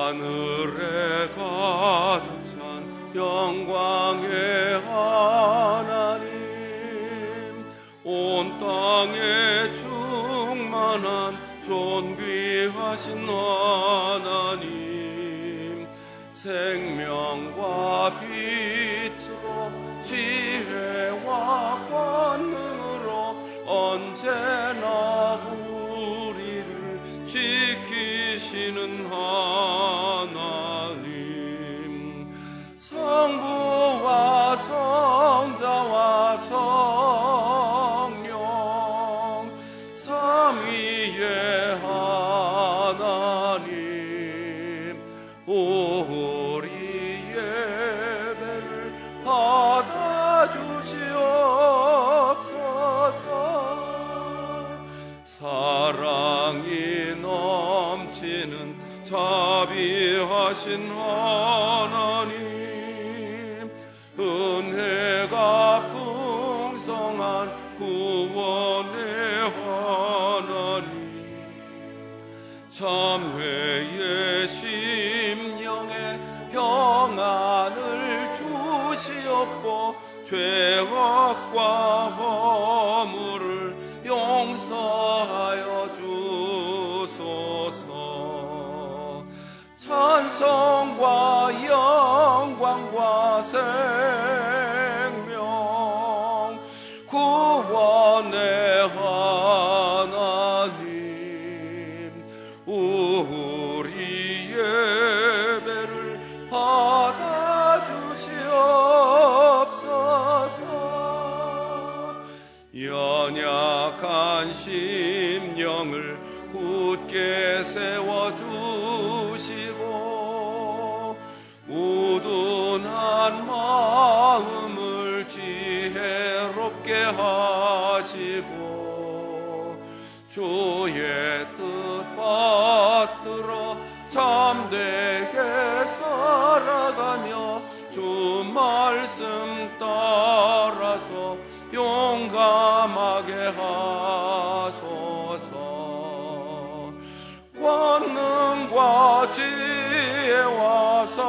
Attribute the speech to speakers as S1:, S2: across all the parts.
S1: 하늘에 가득 찬 영광의 하나님, 온 땅에 충만한 존귀하신 하나님, 생명과 빛으로 지혜와 권능으로 언제나 우리를 지키시는 하나님, 성부와 성자와 성령 삼위의 하나님, 우리 예배를 받아주시옵소서. 사랑이 넘치는 자비하신 하나님, 은혜가 풍성한 구원의 하나님, 참회의 심령에 평안을 주시옵고 죄악과 허물을 용서하여 주소서. 찬송과 영광과 생명 구원의 하나님, 우리 예배를 받아주시옵소서. 연약한 심령을 굳게 세워주시고 우둔한 마음을 지혜롭게 하시고 주의 뜻 받들어 참되게 살아가며 주 말씀 따라서 용감하게 하소서. 권능과 지혜와 사랑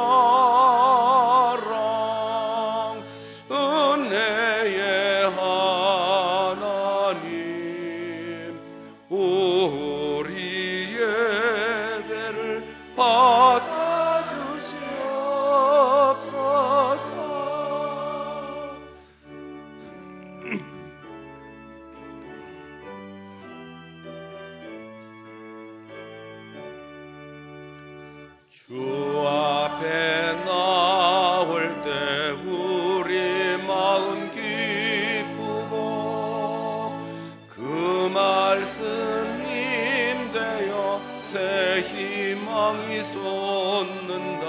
S1: 은혜의 하나님, 우리 예배를 받아주시옵소서. 주 앞에 나올 때 우리 마음 기쁘고 그 말씀 힘되어 새 희망이 솟는다.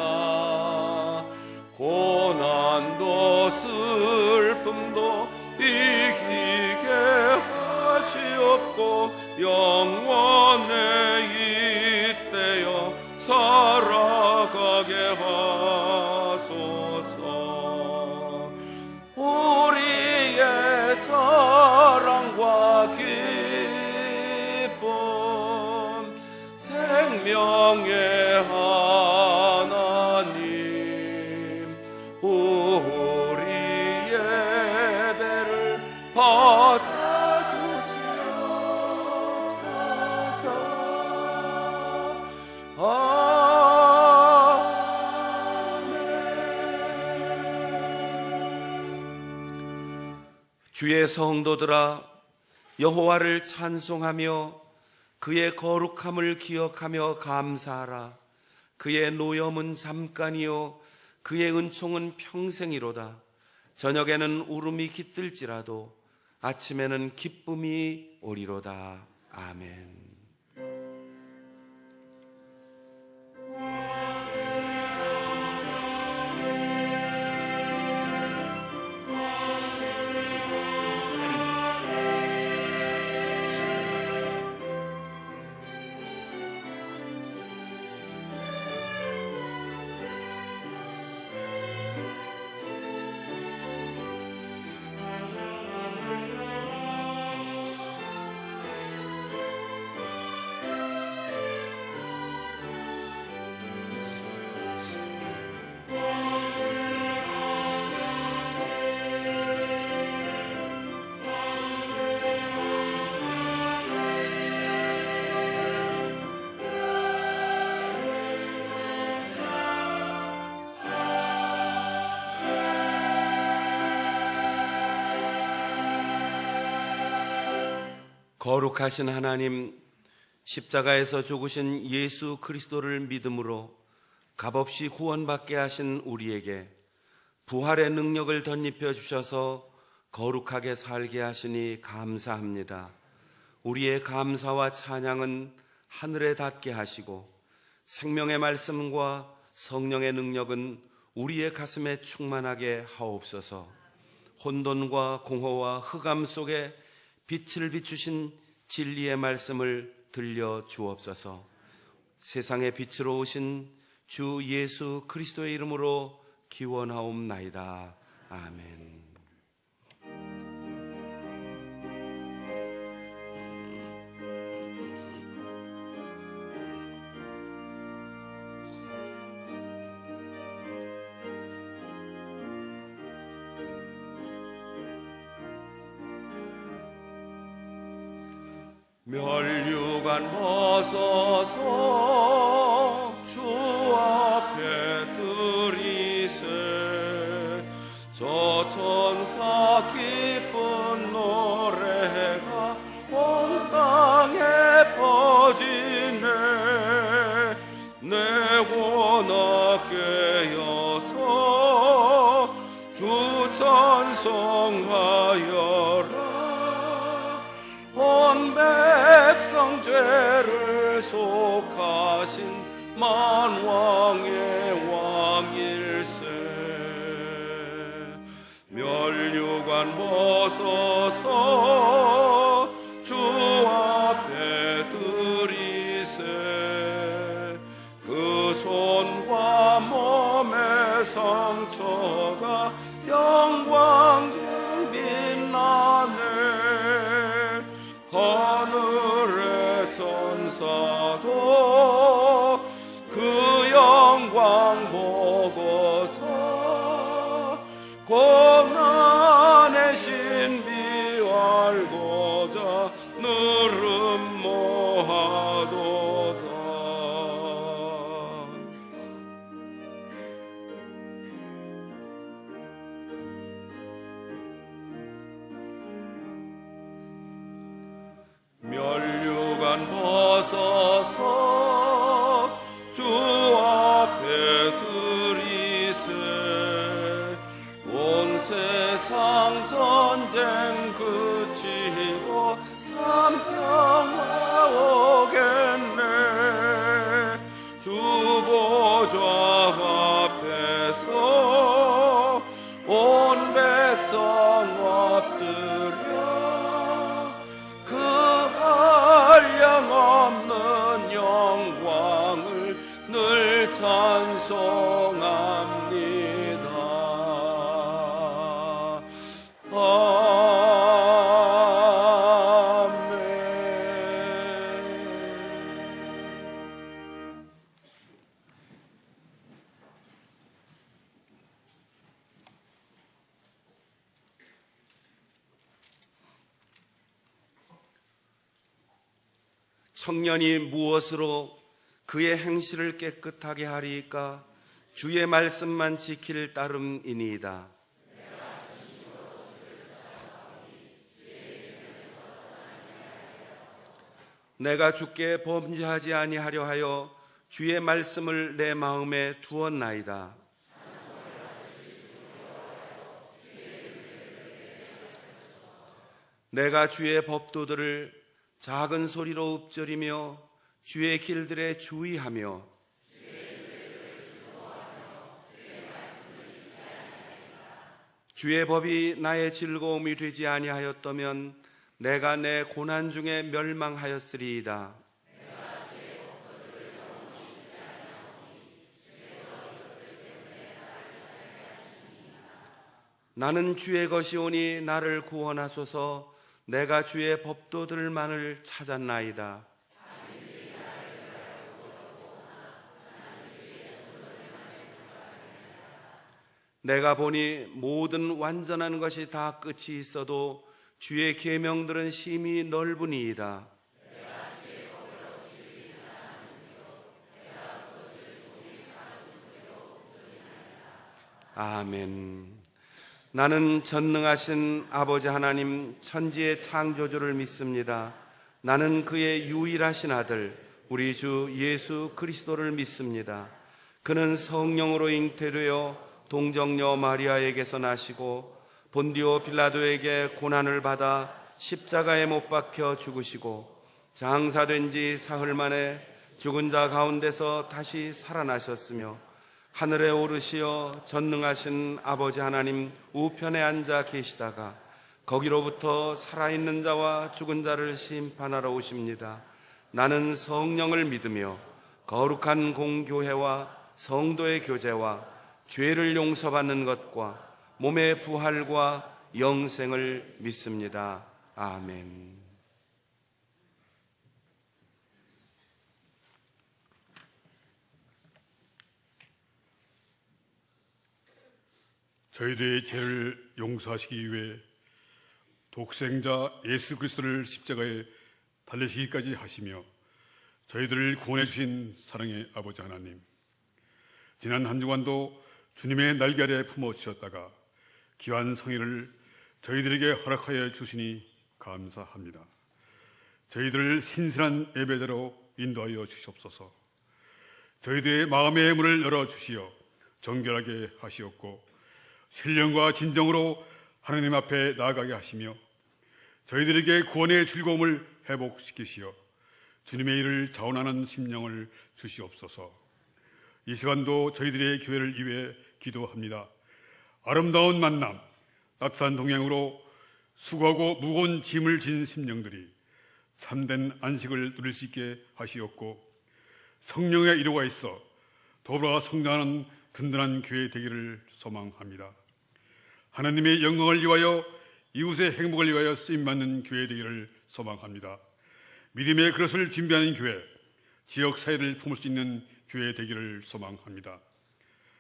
S1: 고난도 슬픔도 이기게 하시옵고 영원에 잇대어 살아가게 하소서. 우리의 자랑과 기쁨 생명의 하나님, 우리 예배를 받아주시옵소서. 주의 성도들아, 여호와를 찬송하며 그의 거룩함을 기억하며 감사하라. 그의 노염은 잠깐이요 그의 은총은 평생이로다. 저녁에는 울음이 깃들지라도 아침에는 기쁨이 오리로다. 아멘. 거룩하신 하나님, 십자가에서 죽으신 예수 그리스도를 믿음으로 값없이 구원받게 하신 우리에게 부활의 능력을 덧입혀 주셔서 거룩하게 살게 하시니 감사합니다. 우리의 감사와 찬양은 하늘에 닿게 하시고 생명의 말씀과 성령의 능력은 우리의 가슴에 충만하게 하옵소서. 혼돈과 공허와 흑암 속에 빛을 비추신 진리의 말씀을 들려 주옵소서. 세상의 빛으로 오신 주 예수 그리스도의 이름으로 기원하옵나이다. 아멘. 멸류관 벗어서 주 앞에 드리세. 저 천사 기쁜 노래가 온 땅에 퍼지네. 내 혼악 깨어서 주 찬송하여라. 온 백성 죄를 속하신 만왕의 왕일세. 멸류관 벗어서 주 앞에 드리세. 그 손과 몸의 상처가 영광 빛나네. 하늘의 천사도 그 영광 보고서 고난의 신비 알고자 느름모하도다. 멸류관 벗어서 주 앞에 드리세. 온 세상 전쟁 그치고 참 평화 오겠네. 주 보좌 앞에서 온 백성 엎드려 한량없는 영광을 늘 찬송합니다. 청년이 무엇으로 그의 행실을 깨끗하게 하리이까? 주의 말씀만 지킬 따름이니이다. 내가 주께 범죄하지 아니하려 하여 주의 말씀을 내 마음에 두었나이다. 내가 주의 법도들을 작은 소리로 읊조리며 주의 길들에 주의하며 주의 법이 나의 즐거움이 되지 아니하였다면 내가 내 고난 중에 멸망하였으리이다. 나는 주의 것이오니 나를 구원하소서. 내가 주의 법도들만을 찾았나이다. 내가 보니 모든 완전한 것이 다 끝이 있어도 주의 계명들은 심히 넓으니이다. 아멘. 나는 전능하신 아버지 하나님 천지의 창조주를 믿습니다. 나는 그의 유일하신 아들 우리 주 예수 그리스도를 믿습니다. 그는 성령으로 잉태되어 동정녀 마리아에게서 나시고 본디오 빌라도에게 고난을 받아 십자가에 못 박혀 죽으시고 장사된 지 사흘 만에 죽은 자 가운데서 다시 살아나셨으며 하늘에 오르시어 전능하신 아버지 하나님 우편에 앉아 계시다가 거기로부터 살아있는 자와 죽은 자를 심판하러 오십니다. 나는 성령을 믿으며 거룩한 공교회와 성도의 교제와 죄를 용서받는 것과 몸의 부활과 영생을 믿습니다. 아멘.
S2: 저희들의 죄를 용서하시기 위해 독생자 예수 그리스도를 십자가에 달리시기까지 하시며 저희들을 구원해 주신 사랑의 아버지 하나님, 지난 한 주간도 주님의 날개 아래 품어주셨다가 귀한 성의를 저희들에게 허락하여 주시니 감사합니다. 저희들을 신실한 예배대로 인도하여 주시옵소서. 저희들의 마음의 문을 열어주시어 정결하게 하시옵고 신령과 진정으로 하나님 앞에 나아가게 하시며 저희들에게 구원의 즐거움을 회복시키시어 주님의 일을 자원하는 심령을 주시옵소서. 이 시간도 저희들의 교회를 위해 기도합니다. 아름다운 만남, 따뜻한 동행으로 수고하고 무거운 짐을 진 심령들이 참된 안식을 누릴 수 있게 하시옵고 성령의 이루가 있어 더불어 성장하는 든든한 교회 되기를 소망합니다. 하나님의 영광을 위하여 이웃의 행복을 위하여 쓰임받는 교회 되기를 소망합니다. 믿음의 그릇을 준비하는 교회, 지역 사회를 품을 수 있는 교회 되기를 소망합니다.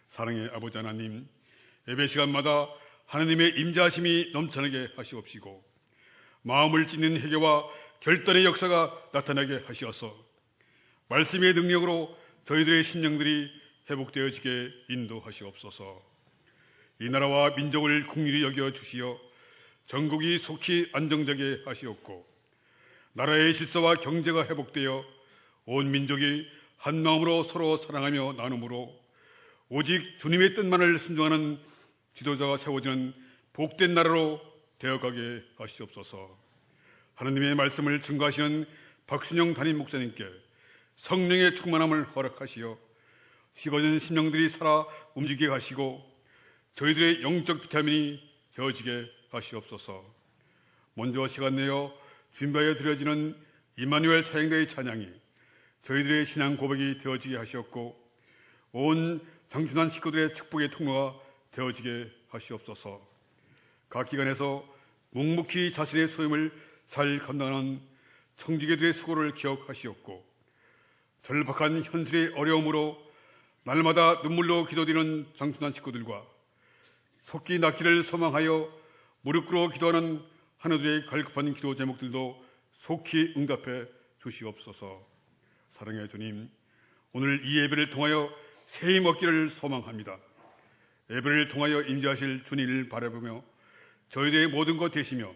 S2: 사랑의 아버지 하나님, 예배 시간마다 하나님의 임재하심이 넘쳐나게 하시옵시고 마음을 찢는 회개와 결단의 역사가 나타나게 하시어서 말씀의 능력으로 저희들의 심령들이 회복되어지게 인도하시옵소서. 이 나라와 민족을 긍휼히 여겨 주시어 전국이 속히 안정되게 하시옵고 나라의 질서와 경제가 회복되어 온 민족이 한 마음으로 서로 사랑하며 나눔으로 오직 주님의 뜻만을 순종하는 지도자가 세워지는 복된 나라로 되어가게 하시옵소서. 하나님의 말씀을 증거하시는 박순영 담임 목사님께 성령의 충만함을 허락하시어 식어진 심령들이 살아 움직이게 하시고 저희들의 영적 비타민이 되어지게 하시옵소서. 먼저 시간 내어 준비하여 드려지는 임마누엘 사행대의 찬양이 저희들의 신앙 고백이 되어지게 하시옵고 온 장춘환 식구들의 축복의 통로가 되어지게 하시옵소서. 각 기관에서 묵묵히 자신의 소임을 잘 감당하는 청지기들의 수고를 기억하시옵고 절박한 현실의 어려움으로 날마다 눈물로 기도드리는 장춘환 식구들과 속기 낫기를 소망하여 무릎 꿇어 기도하는 하나들의 갈급한 기도 제목들도 속히 응답해 주시옵소서. 사랑의 주님, 오늘 이 예배를 통하여 새 힘 얻기를 소망합니다. 예배를 통하여 임재하실 주님을 바라보며 저희들의 모든 것 되시며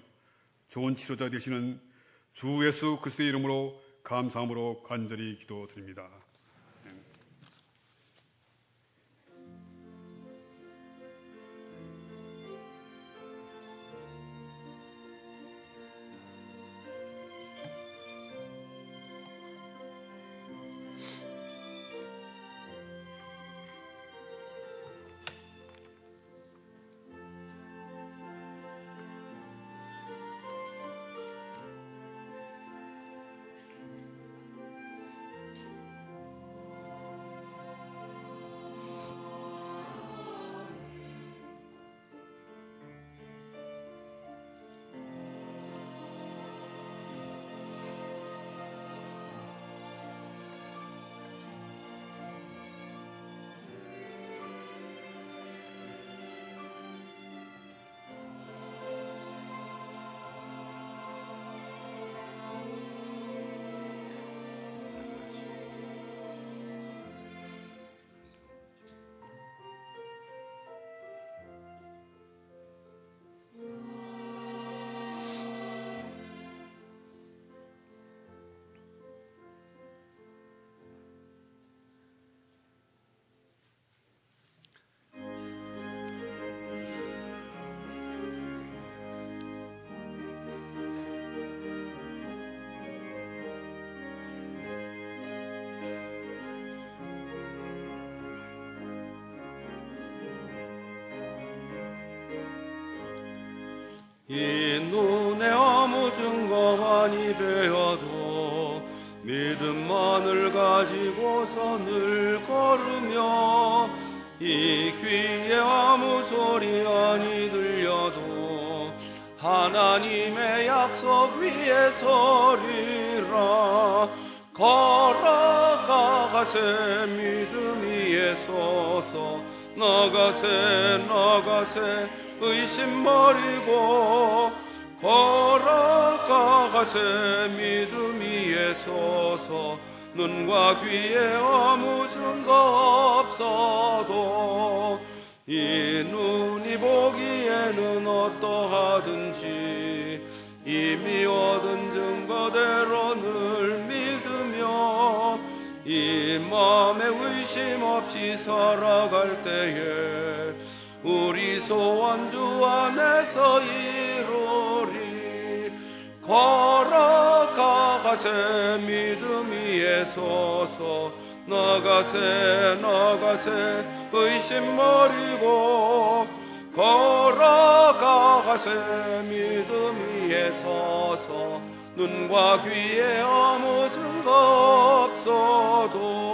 S2: 좋은 치료자 되시는 주 예수 그리스도의 이름으로 감사함으로 간절히 기도드립니다.
S1: 이 눈에 아무 증거 아니 배어도 믿음만을 가지고서 늘 걸으며 이 귀에 아무 소리 아니 들려도 하나님의 약속 위에 서리라. 걸어가세 믿음 위에 서서 나가세 의심 버리고 걸어가세 믿음 위에 서서 눈과 귀에 아무 증거 없어도 이 눈이 보기에는 어떠하든지 이미 얻은 증거대로 늘 믿으며 이 마음에 의심 없이 살아갈 때에 우리 소원 주 안에서 이루리. 걸어가세 믿음 위에 서서 나가세 의심 버리고 걸어가세 믿음 위에 서서 눈과 귀에 아무 증거 없어도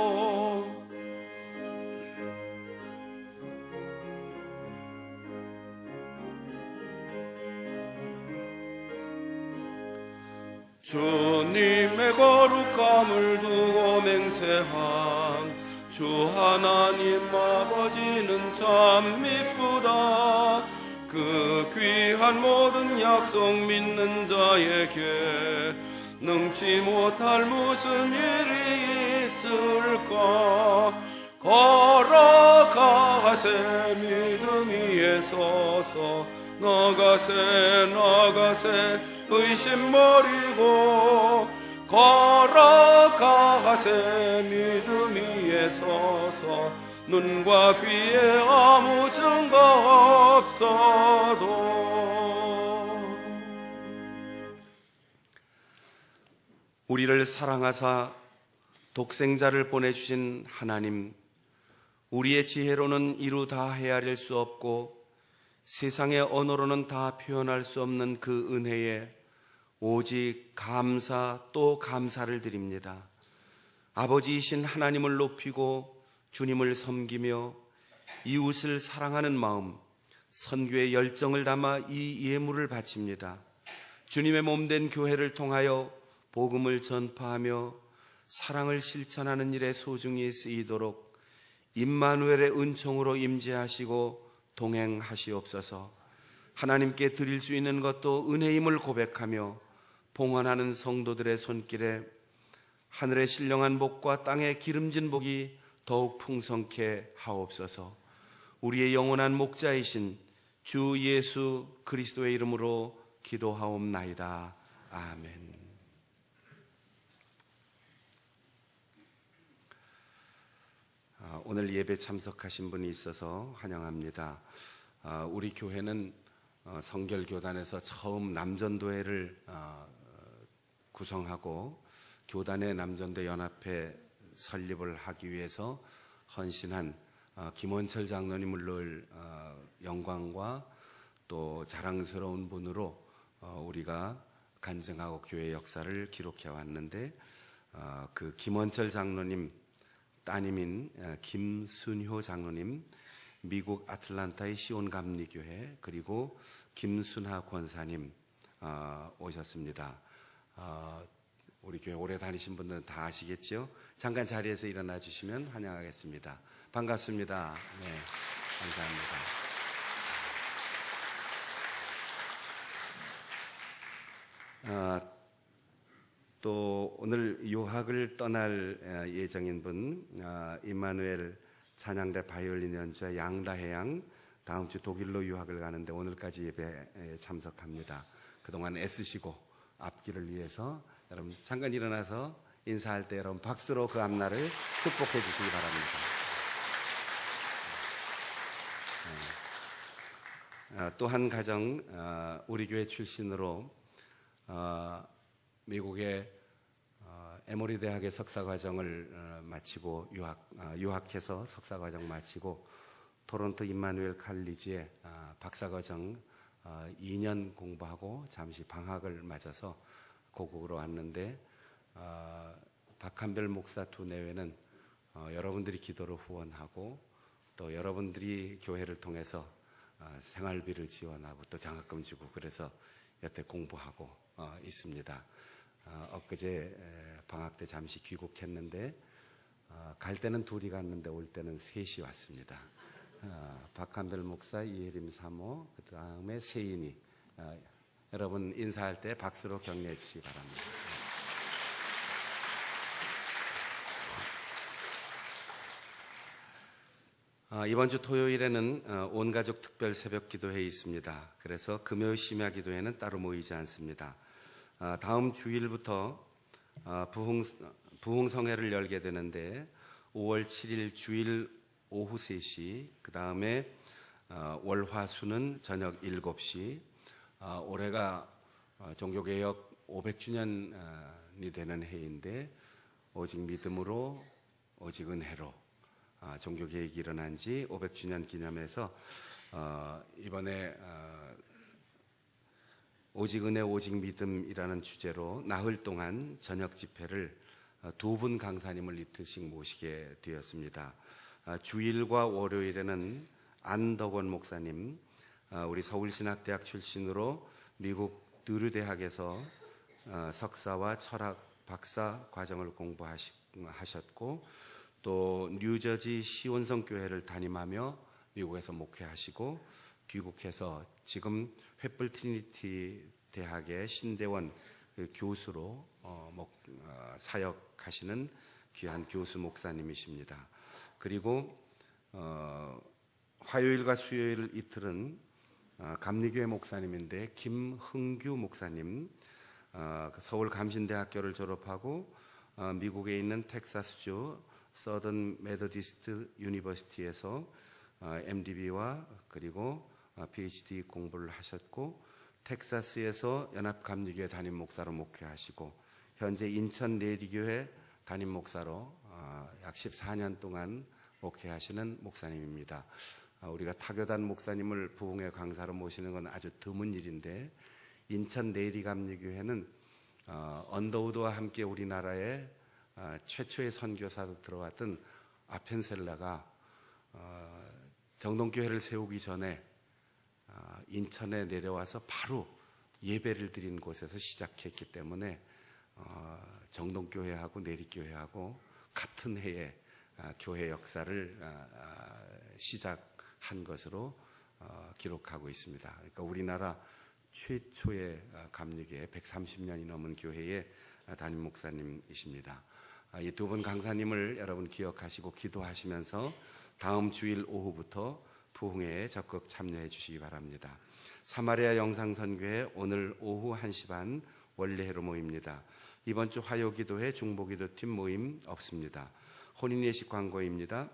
S1: 주님의 거룩함을 두고 맹세한 주 하나님 아버지는 참 미쁘다. 그 귀한 모든 약속 믿는 자에게 능치 못할 무슨 일이 있을까. 걸어가세 믿음 위에 서서 나가세 의심 버리고 걸어가세 믿음 위에 서서 눈과 귀에 아무 증거 없어도 우리를 사랑하사 독생자를 보내주신 하나님, 우리의 지혜로는 이루 다 헤아릴 수 없고 세상의 언어로는 다 표현할 수 없는 그 은혜에 오직 감사 또 감사를 드립니다. 아버지이신 하나님을 높이고 주님을 섬기며 이웃을 사랑하는 마음, 선교의 열정을 담아 이 예물을 바칩니다. 주님의 몸된 교회를 통하여 복음을 전파하며 사랑을 실천하는 일에 소중히 쓰이도록 임마누엘의 은총으로 임재하시고 동행하시옵소서. 하나님께 드릴 수 있는 것도 은혜임을 고백하며 봉헌하는 성도들의 손길에 하늘의 신령한 복과 땅의 기름진 복이 더욱 풍성케 하옵소서. 우리의 영원한 목자이신 주 예수 그리스도의 이름으로 기도하옵나이다. 아멘. 오늘 예배 참석하신 분이 있어서 환영합니다. 우리 교회는 성결교단에서 처음 남전도회를 구성하고 교단의 남전도 연합회 설립을 하기 위해서 헌신한 김원철 장로님을 늘 영광과 또 자랑스러운 분으로 우리가 간증하고 교회 역사를 기록해 왔는데, 그 김원철 장로님 따님인 김순효 장로님, 미국 아틀란타의 시온 감리교회, 그리고 김순하 권사님 오셨습니다. 우리 교회 오래 다니신 분들은 다 아시겠죠? 잠깐 자리에서 일어나 주시면 환영하겠습니다. 반갑습니다. 네, 감사합니다. 또 오늘 유학을 떠날 예정인 분, 임마누엘 찬양대 바이올린 연주자 양다혜양, 다음 주 독일로 유학을 가는데 오늘까지 예배에 참석합니다. 그동안 애쓰시고 앞길을 위해서 여러분 잠깐 일어나서 인사할 때 여러분 박수로 그 앞날을 축복해 주시기 바랍니다. 또 한 가정, 우리 교회 출신으로 미국의 에모리 대학의 석사과정을 마치고 유학해서 석사과정 마치고 토론토 임마누엘 칼리지의 박사과정 2년 공부하고 잠시 방학을 맞아서 고국으로 왔는데 박한별 목사 두내외는 여러분들이 기도로 후원하고 또 여러분들이 교회를 통해서 생활비를 지원하고 또 장학금 주고 그래서 여태 공부하고 있습니다. 엊그제 방학 때 잠시 귀국했는데 갈 때는 둘이 갔는데 올 때는 셋이 왔습니다. 박한별 목사, 이혜림 사모, 그 다음에 세인이. 여러분 인사할 때 박수로 격려해 주시기 바랍니다. 이번 주 토요일에는 온가족 특별 새벽 기도회에 있습니다. 그래서 금요 심야 기도회는 따로 모이지 않습니다. 다음 주일부터 부흥성회를 열게 되는데 5월 7일 주일 오후 3시, 그 다음에 월화수는 저녁 7시, 올해가 종교개혁 500주년이 되는 해인데 오직 믿음으로 오직 은혜로 종교개혁이 일어난 지 500주년 기념해서 이번에 오직 은혜 오직 믿음이라는 주제로 나흘 동안 저녁 집회를 두 분 강사님을 이틀씩 모시게 되었습니다. 주일과 월요일에는 안덕원 목사님, 우리 서울신학대학 출신으로 미국 드류 대학에서 석사와 철학 박사 과정을 공부하셨고 또 뉴저지 시온성 교회를 담임하며 미국에서 목회하시고 귀국해서 지금 횃불 트리니티 대학의 신대원 교수로 사역하시는 귀한 교수 목사님이십니다. 그리고 화요일과 수요일 이틀은 감리교회 목사님인데 김흥규 목사님, 서울 감신대학교를 졸업하고 미국에 있는 텍사스주 서던 메더디스트 유니버시티에서 MDB와 그리고 PhD 공부를 하셨고 텍사스에서 연합감리교회 담임 목사로 목회하시고 현재 인천 내리교회 담임 목사로 약 14년 동안 목회하시는 목사님입니다. 우리가 타교단 목사님을 부흥회 강사로 모시는 건 아주 드문 일인데 인천 내리감리교회는 언더우드와 함께 우리나라에 최초의 선교사로 들어왔던 아펜셀라가 정동교회를 세우기 전에 인천에 내려와서 바로 예배를 드린 곳에서 시작했기 때문에 정동교회하고 내리교회하고 같은 해에 교회 역사를 시작한 것으로 기록하고 있습니다. 그러니까 우리나라 최초의 감리교회 130년이 넘은 교회의 담임 목사님이십니다. 이 두 분 강사님을 여러분 기억하시고 기도하시면서 다음 주일 오후부터 부흥회에 적극 참여해 주시기 바랍니다. 사마리아 영상선교회 오늘 오후 1시 반 원래회로 모입니다. 이번 주 화요기도회 중보기도팀 모임 없습니다. 혼인예식 광고입니다.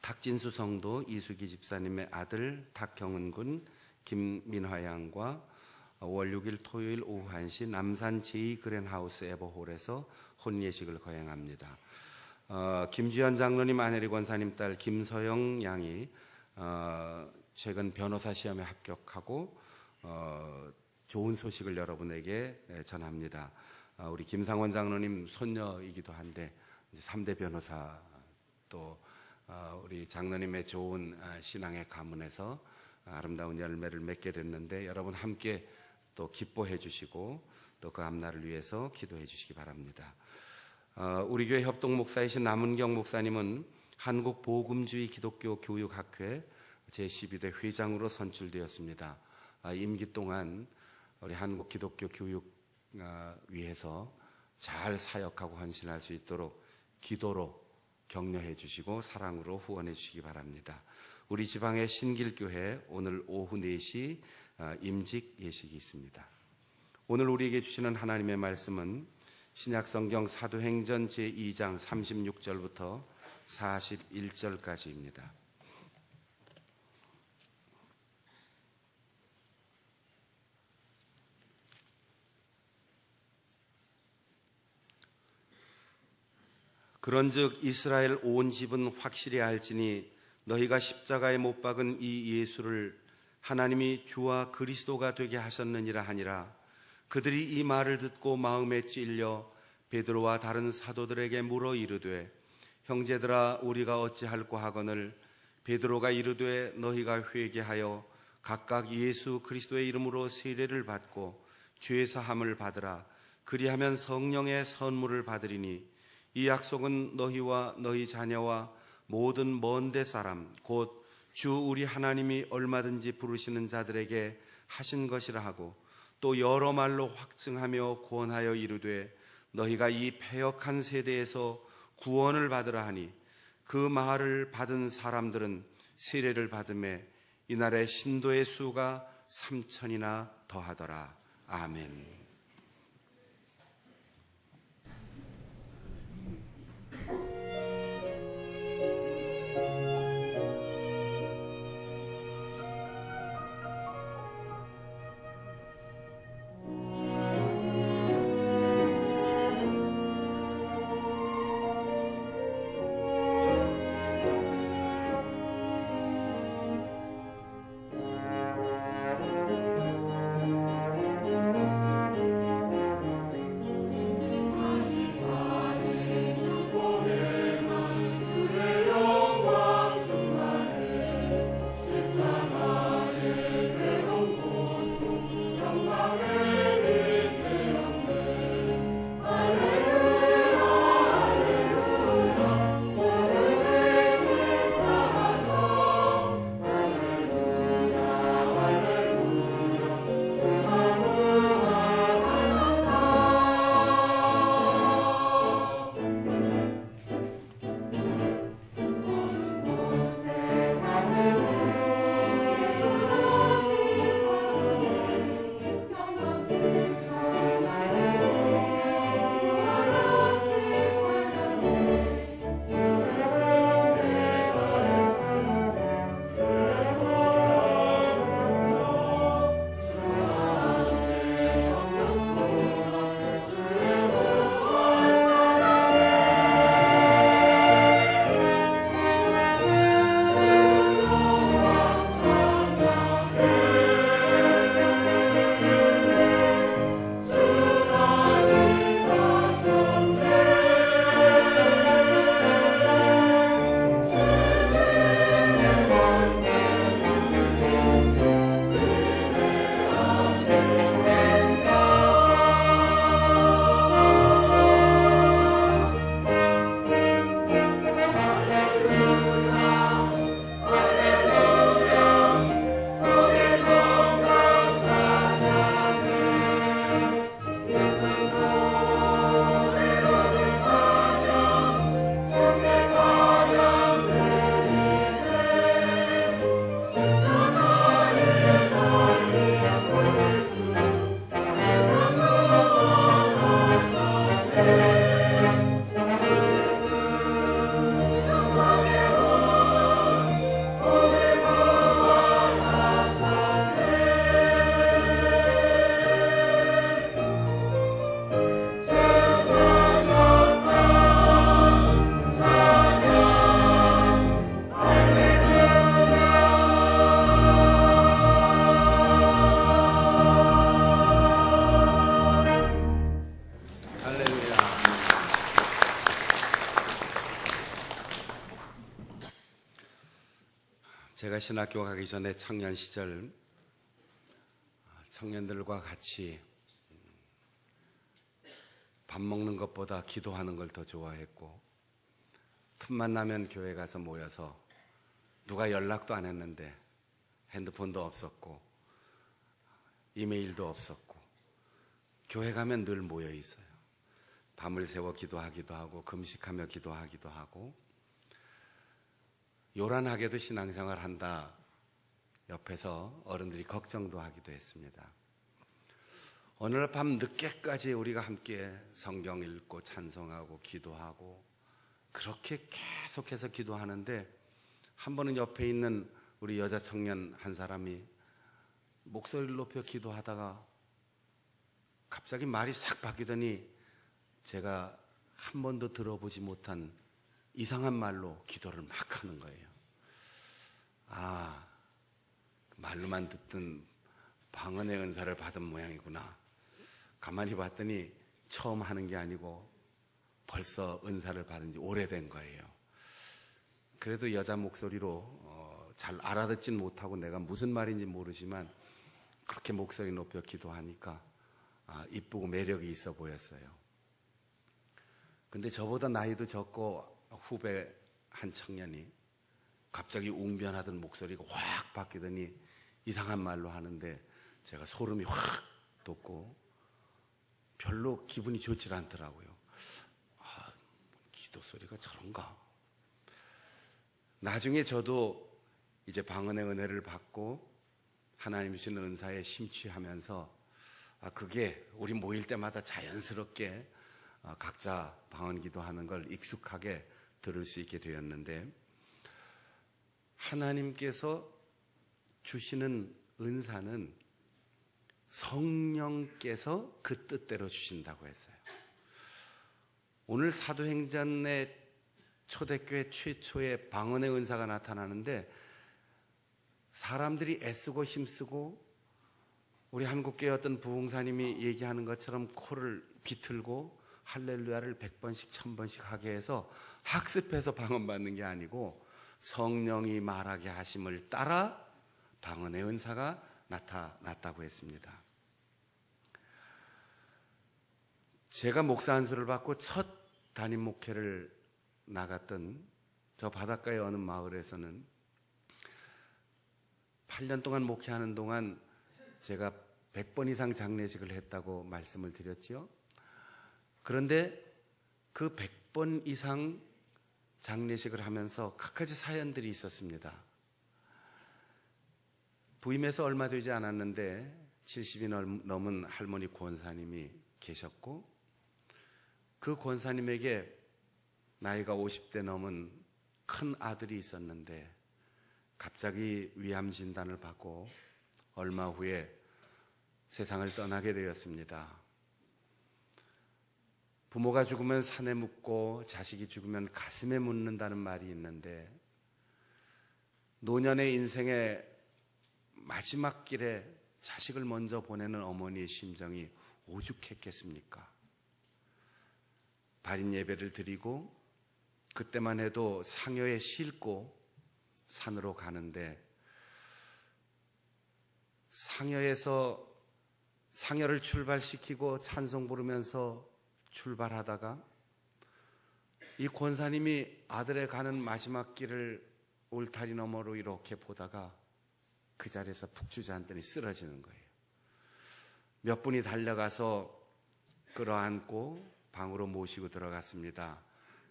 S1: 탁진수 성도 이수기 집사님의 아들 탁경은 군 김민화 양과 5월 6일 토요일 오후 1시 남산 제2그랜하우스 에버홀에서 혼인예식을 거행합니다. 김주현 장로님 아내리 권사님 딸 김서영 양이 최근 변호사 시험에 합격하고 좋은 소식을 여러분에게 전합니다. 우리 김상원 장로님 손녀이기도 한데 3대 변호사 또 우리 장로님의 좋은 신앙의 가문에서 아름다운 열매를 맺게 됐는데 여러분 함께 또 기뻐해 주시고 또 그 앞날을 위해서 기도해 주시기 바랍니다. 우리 교회 협동 목사이신 남은경 목사님은 한국복음주의 기독교 교육학회 제12대 회장으로 선출되었습니다. 임기 동안 우리 한국 기독교 교육 위해서 잘 사역하고 헌신할 수 있도록 기도로 격려해 주시고 사랑으로 후원해 주시기 바랍니다. 우리 지방의 신길교회 오늘 오후 4시 임직 예식이 있습니다. 오늘 우리에게 주시는 하나님의 말씀은 신약성경 사도행전 제2장 36절부터 41절까지입니다. 그런즉 이스라엘 온 집은 확실히 알지니 너희가 십자가에 못 박은 이 예수를 하나님이 주와 그리스도가 되게 하셨느니라 하니라. 그들이 이 말을 듣고 마음에 찔려 베드로와 다른 사도들에게 물어 이르되 형제들아 우리가 어찌할꼬 하거늘 베드로가 이르되 너희가 회개하여 각각 예수 그리스도의 이름으로 세례를 받고 죄 사함을 받으라. 그리하면 성령의 선물을 받으리니 이 약속은 너희와 너희 자녀와 모든 먼데 사람 곧 주 우리 하나님이 얼마든지 부르시는 자들에게 하신 것이라 하고 또 여러 말로 확증하며 구원하여 이르되 너희가 이 패역한 세대에서 구원을 받으라 하니 그 말을 받은 사람들은 세례를 받음에 이날의 신도의 수가 3,000이나 더하더라. 아멘. 제가 신학교 가기 전에 청년 시절 청년들과 같이 밥 먹는 것보다 기도하는 걸 더 좋아했고 틈만 나면 교회 가서 모여서 누가 연락도 안 했는데 핸드폰도 없었고 이메일도 없었고 교회 가면 늘 모여 있어요. 밤을 새워 기도하기도 하고 금식하며 기도하기도 하고 요란하게도 신앙생활 한다 옆에서 어른들이 걱정도 하기도 했습니다. 어느 날 밤 늦게까지 우리가 함께 성경 읽고 찬송하고 기도하고 그렇게 계속해서 기도하는데 한 번은 옆에 있는 우리 여자 청년 한 사람이 목소리를 높여 기도하다가 갑자기 말이 싹 바뀌더니 제가 한 번도 들어보지 못한 이상한 말로 기도를 막 하는 거예요. 말로만 듣던 방언의 은사를 받은 모양이구나. 가만히 봤더니 처음 하는 게 아니고 벌써 은사를 받은 지 오래된 거예요. 그래도 여자 목소리로 잘 알아듣진 못하고 내가 무슨 말인지 모르지만 그렇게 목소리 높여 기도하니까 이쁘고 매력이 있어 보였어요. 근데 저보다 나이도 적고 후배 한 청년이 갑자기 웅변하던 목소리가 확 바뀌더니 이상한 말로 하는데 제가 소름이 확 돋고 별로 기분이 좋지 않더라고요. 기도 소리가 저런가. 나중에 저도 이제 방언의 은혜를 받고 하나님 주신 은사에 심취하면서 그게 우리 모일 때마다 자연스럽게 각자 방언 기도하는 걸 익숙하게 들을 수 있게 되었는데, 하나님께서 주시는 은사는 성령께서 그 뜻대로 주신다고 했어요. 오늘 사도행전의 초대교회 최초의 방언의 은사가 나타나는데 사람들이 애쓰고 힘쓰고 우리 한국교회 어떤 부흥사님이 얘기하는 것처럼 코를 비틀고 할렐루야를 100번씩 1000번씩 하게 해서 학습해서 방언 받는 게 아니고 성령이 말하게 하심을 따라 방언의 은사가 나타났다고 했습니다. 제가 목사 안수를 받고 첫 담임 목회를 나갔던 저 바닷가의 어느 마을에서는 8년 동안 목회하는 동안 제가 100번 이상 장례식을 했다고 말씀을 드렸지요. 그런데 그 100번 이상 장례식을 하면서 갖가지 사연들이 있었습니다. 부임해서 얼마 되지 않았는데 70이 넘은 할머니 권사님이 계셨고, 그 권사님에게 나이가 50대 넘은 큰 아들이 있었는데 갑자기 위암 진단을 받고 얼마 후에 세상을 떠나게 되었습니다. 부모가 죽으면 산에 묻고 자식이 죽으면 가슴에 묻는다는 말이 있는데, 노년의 인생의 마지막 길에 자식을 먼저 보내는 어머니의 심정이 오죽했겠습니까? 발인 예배를 드리고 그때만 해도 상여에 싣고 산으로 가는데, 상여를 출발시키고 찬송 부르면서 출발하다가 이 권사님이 아들의 가는 마지막 길을 울타리 너머로 이렇게 보다가 그 자리에서 푹 주저앉더니 쓰러지는 거예요. 몇 분이 달려가서 끌어안고 방으로 모시고 들어갔습니다.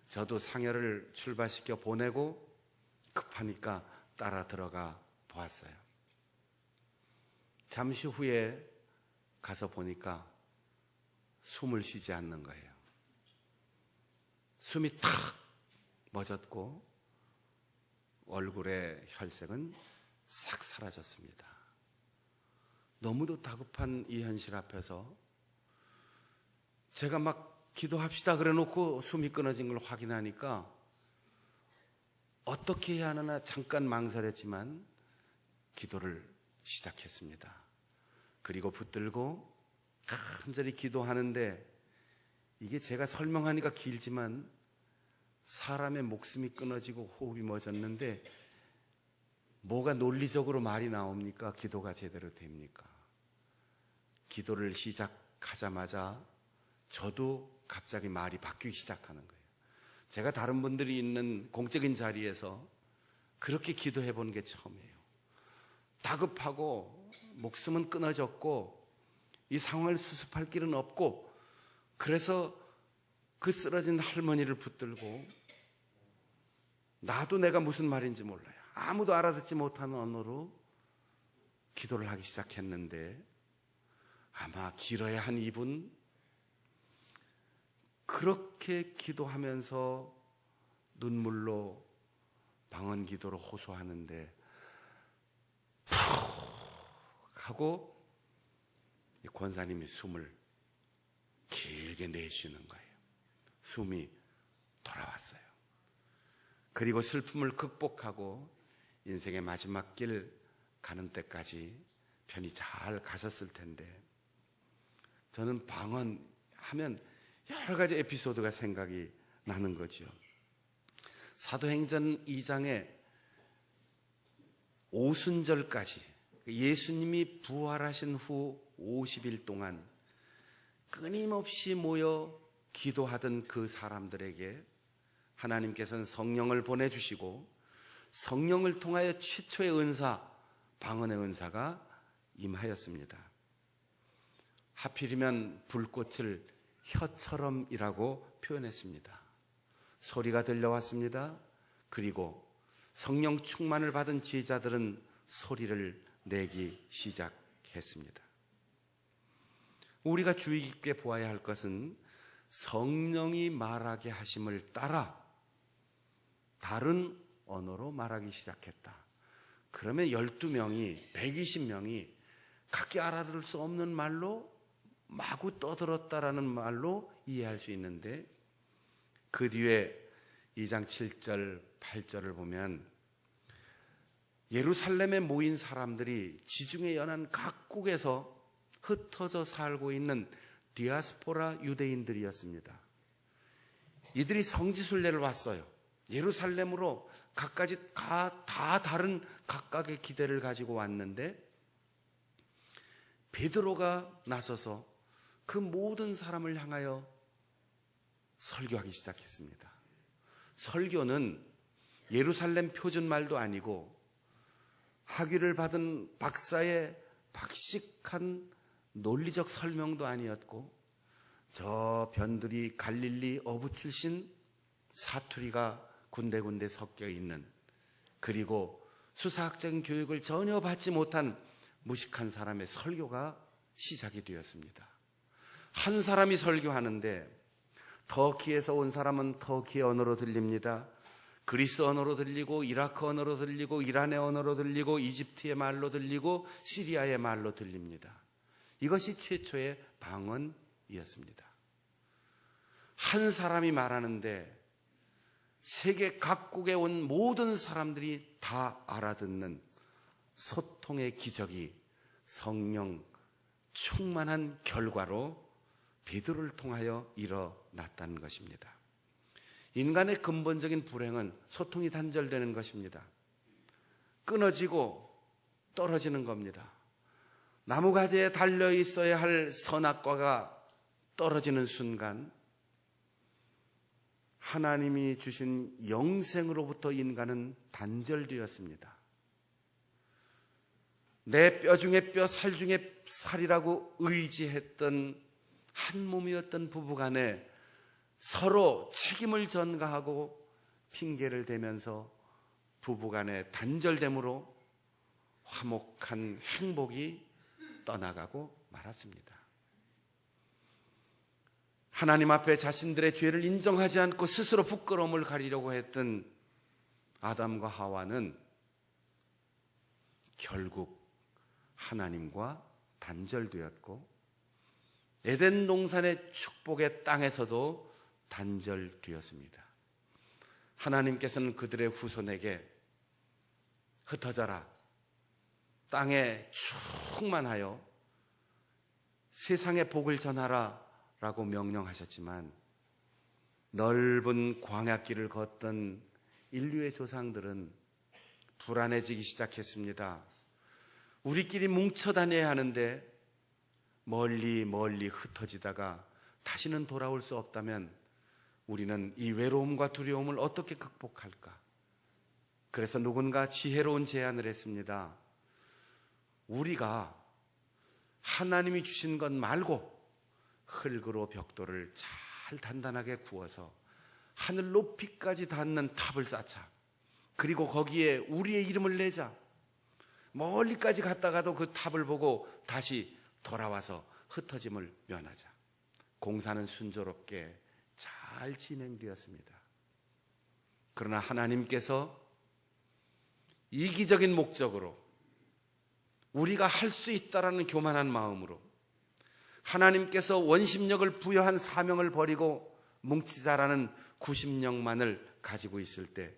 S1: 저도 상여를 출발시켜 보내고 급하니까 따라 들어가 보았어요. 잠시 후에 가서 보니까 숨을 쉬지 않는 거예요. 숨이 탁 멎었고 얼굴의 혈색은 싹 사라졌습니다. 너무도 다급한 이 현실 앞에서 제가 막 기도합시다 그래 놓고 숨이 끊어진 걸 확인하니까 어떻게 해야 하나 잠깐 망설였지만 기도를 시작했습니다. 그리고 붙들고 간절히 기도하는데, 이게 제가 설명하니까 길지만 사람의 목숨이 끊어지고 호흡이 멎었는데 뭐가 논리적으로 말이 나옵니까? 기도가 제대로 됩니까? 기도를 시작하자마자 저도 갑자기 말이 바뀌기 시작하는 거예요. 제가 다른 분들이 있는 공적인 자리에서 그렇게 기도해 보는 게 처음이에요. 다급하고 목숨은 끊어졌고 이 상황을 수습할 길은 없고, 그래서 그 쓰러진 할머니를 붙들고 나도 내가 무슨 말인지 몰라요. 아무도 알아듣지 못하는 언어로 기도를 하기 시작했는데, 아마 길어야 한 2분 그렇게 기도하면서 눈물로 방언 기도로 호소하는데 푹 하고 이 권사님이 숨을 길게 내쉬는 거예요. 숨이 돌아왔어요. 그리고 슬픔을 극복하고 인생의 마지막 길 가는 때까지 편히 잘 가셨을 텐데, 저는 방언하면 여러 가지 에피소드가 생각이 나는 거죠. 사도행전 2장에 오순절까지 예수님이 부활하신 후 50일 동안 끊임없이 모여 기도하던 그 사람들에게 하나님께서는 성령을 보내주시고, 성령을 통하여 최초의 은사, 방언의 은사가 임하였습니다. 하필이면 불꽃을 혀처럼이라고 표현했습니다. 소리가 들려왔습니다. 그리고 성령 충만을 받은 제자들은 소리를 내기 시작했습니다. 우리가 주의 깊게 보아야 할 것은 성령이 말하게 하심을 따라 다른 언어로 말하기 시작했다. 그러면 12명이 120명이 각기 알아들을 수 없는 말로 마구 떠들었다라는 말로 이해할 수 있는데, 그 뒤에 2장 7절 8절을 보면 예루살렘에 모인 사람들이 지중해 연안 각국에서 흩어져 살고 있는 디아스포라 유대인들이었습니다. 이들이 성지순례를 왔어요. 예루살렘으로 각가지 다 다른 각각의 기대를 가지고 왔는데, 베드로가 나서서 그 모든 사람을 향하여 설교하기 시작했습니다. 설교는 예루살렘 표준말도 아니고 학위를 받은 박사의 박식한 논리적 설명도 아니었고, 저 변두리 갈릴리 어부 출신 사투리가 군데군데 섞여 있는, 그리고 수사학적인 교육을 전혀 받지 못한 무식한 사람의 설교가 시작이 되었습니다. 한 사람이 설교하는데 터키에서 온 사람은 터키의 언어로 들립니다. 그리스 언어로 들리고, 이라크 언어로 들리고, 이란의 언어로 들리고, 이집트의 말로 들리고, 시리아의 말로 들립니다. 이것이 최초의 방언이었습니다. 한 사람이 말하는데 세계 각국에 온 모든 사람들이 다 알아듣는 소통의 기적이 성령 충만한 결과로 베드로를 통하여 일어났다는 것입니다. 인간의 근본적인 불행은 소통이 단절되는 것입니다. 끊어지고 떨어지는 겁니다. 나무가지에 달려 있어야 할 선악과가 떨어지는 순간 하나님이 주신 영생으로부터 인간은 단절되었습니다. 내 뼈 중에 뼈, 살 중에 살이라고 의지했던 한 몸이었던 부부간에 서로 책임을 전가하고 핑계를 대면서 부부간의 단절됨으로 화목한 행복이 떠나가고 말았습니다. 하나님 앞에 자신들의 죄를 인정하지 않고 스스로 부끄러움을 가리려고 했던 아담과 하와는 결국 하나님과 단절되었고, 에덴 동산의 축복의 땅에서도 단절되었습니다. 하나님께서는 그들의 후손에게 흩어져라, 땅에 충만하여 세상의 복을 전하라 라고 명령하셨지만, 넓은 광야길을 걷던 인류의 조상들은 불안해지기 시작했습니다. 우리끼리 뭉쳐 다녀야 하는데 멀리 흩어지다가 다시는 돌아올 수 없다면 우리는 이 외로움과 두려움을 어떻게 극복할까? 그래서 누군가 지혜로운 제안을 했습니다. 우리가 하나님이 주신 것 말고 흙으로 벽돌을 잘 단단하게 구워서 하늘 높이까지 닿는 탑을 쌓자. 그리고 거기에 우리의 이름을 내자. 멀리까지 갔다가도 그 탑을 보고 다시 돌아와서 흩어짐을 면하자. 공사는 순조롭게 잘 진행되었습니다. 그러나 하나님께서 이기적인 목적으로, 우리가 할 수 있다라는 교만한 마음으로 하나님께서 원심력을 부여한 사명을 버리고 뭉치자라는 구심력만을 가지고 있을 때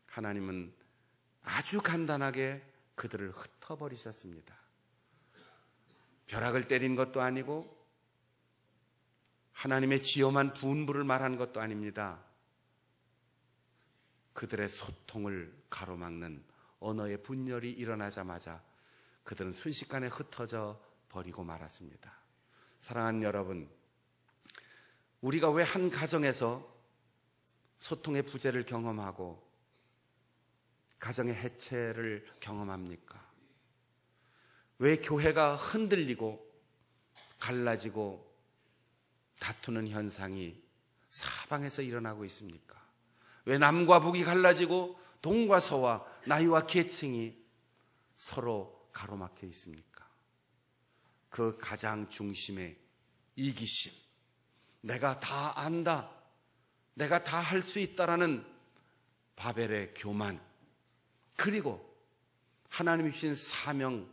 S1: 하나님은 아주 간단하게 그들을 흩어버리셨습니다. 벼락을 때린 것도 아니고 하나님의 지엄한 분부를 말한 것도 아닙니다. 그들의 소통을 가로막는 언어의 분열이 일어나자마자 그들은 순식간에 흩어져 버리고 말았습니다. 사랑하는 여러분, 우리가 왜 한 가정에서 소통의 부재를 경험하고 가정의 해체를 경험합니까? 왜 교회가 흔들리고 갈라지고 다투는 현상이 사방에서 일어나고 있습니까? 왜 남과 북이 갈라지고 동과 서와 나이와 계층이 서로 가로막혀 있습니까? 그 가장 중심에 이기심, 내가 다 안다, 내가 다 할 수 있다라는 바벨의 교만, 그리고 하나님이 주신 사명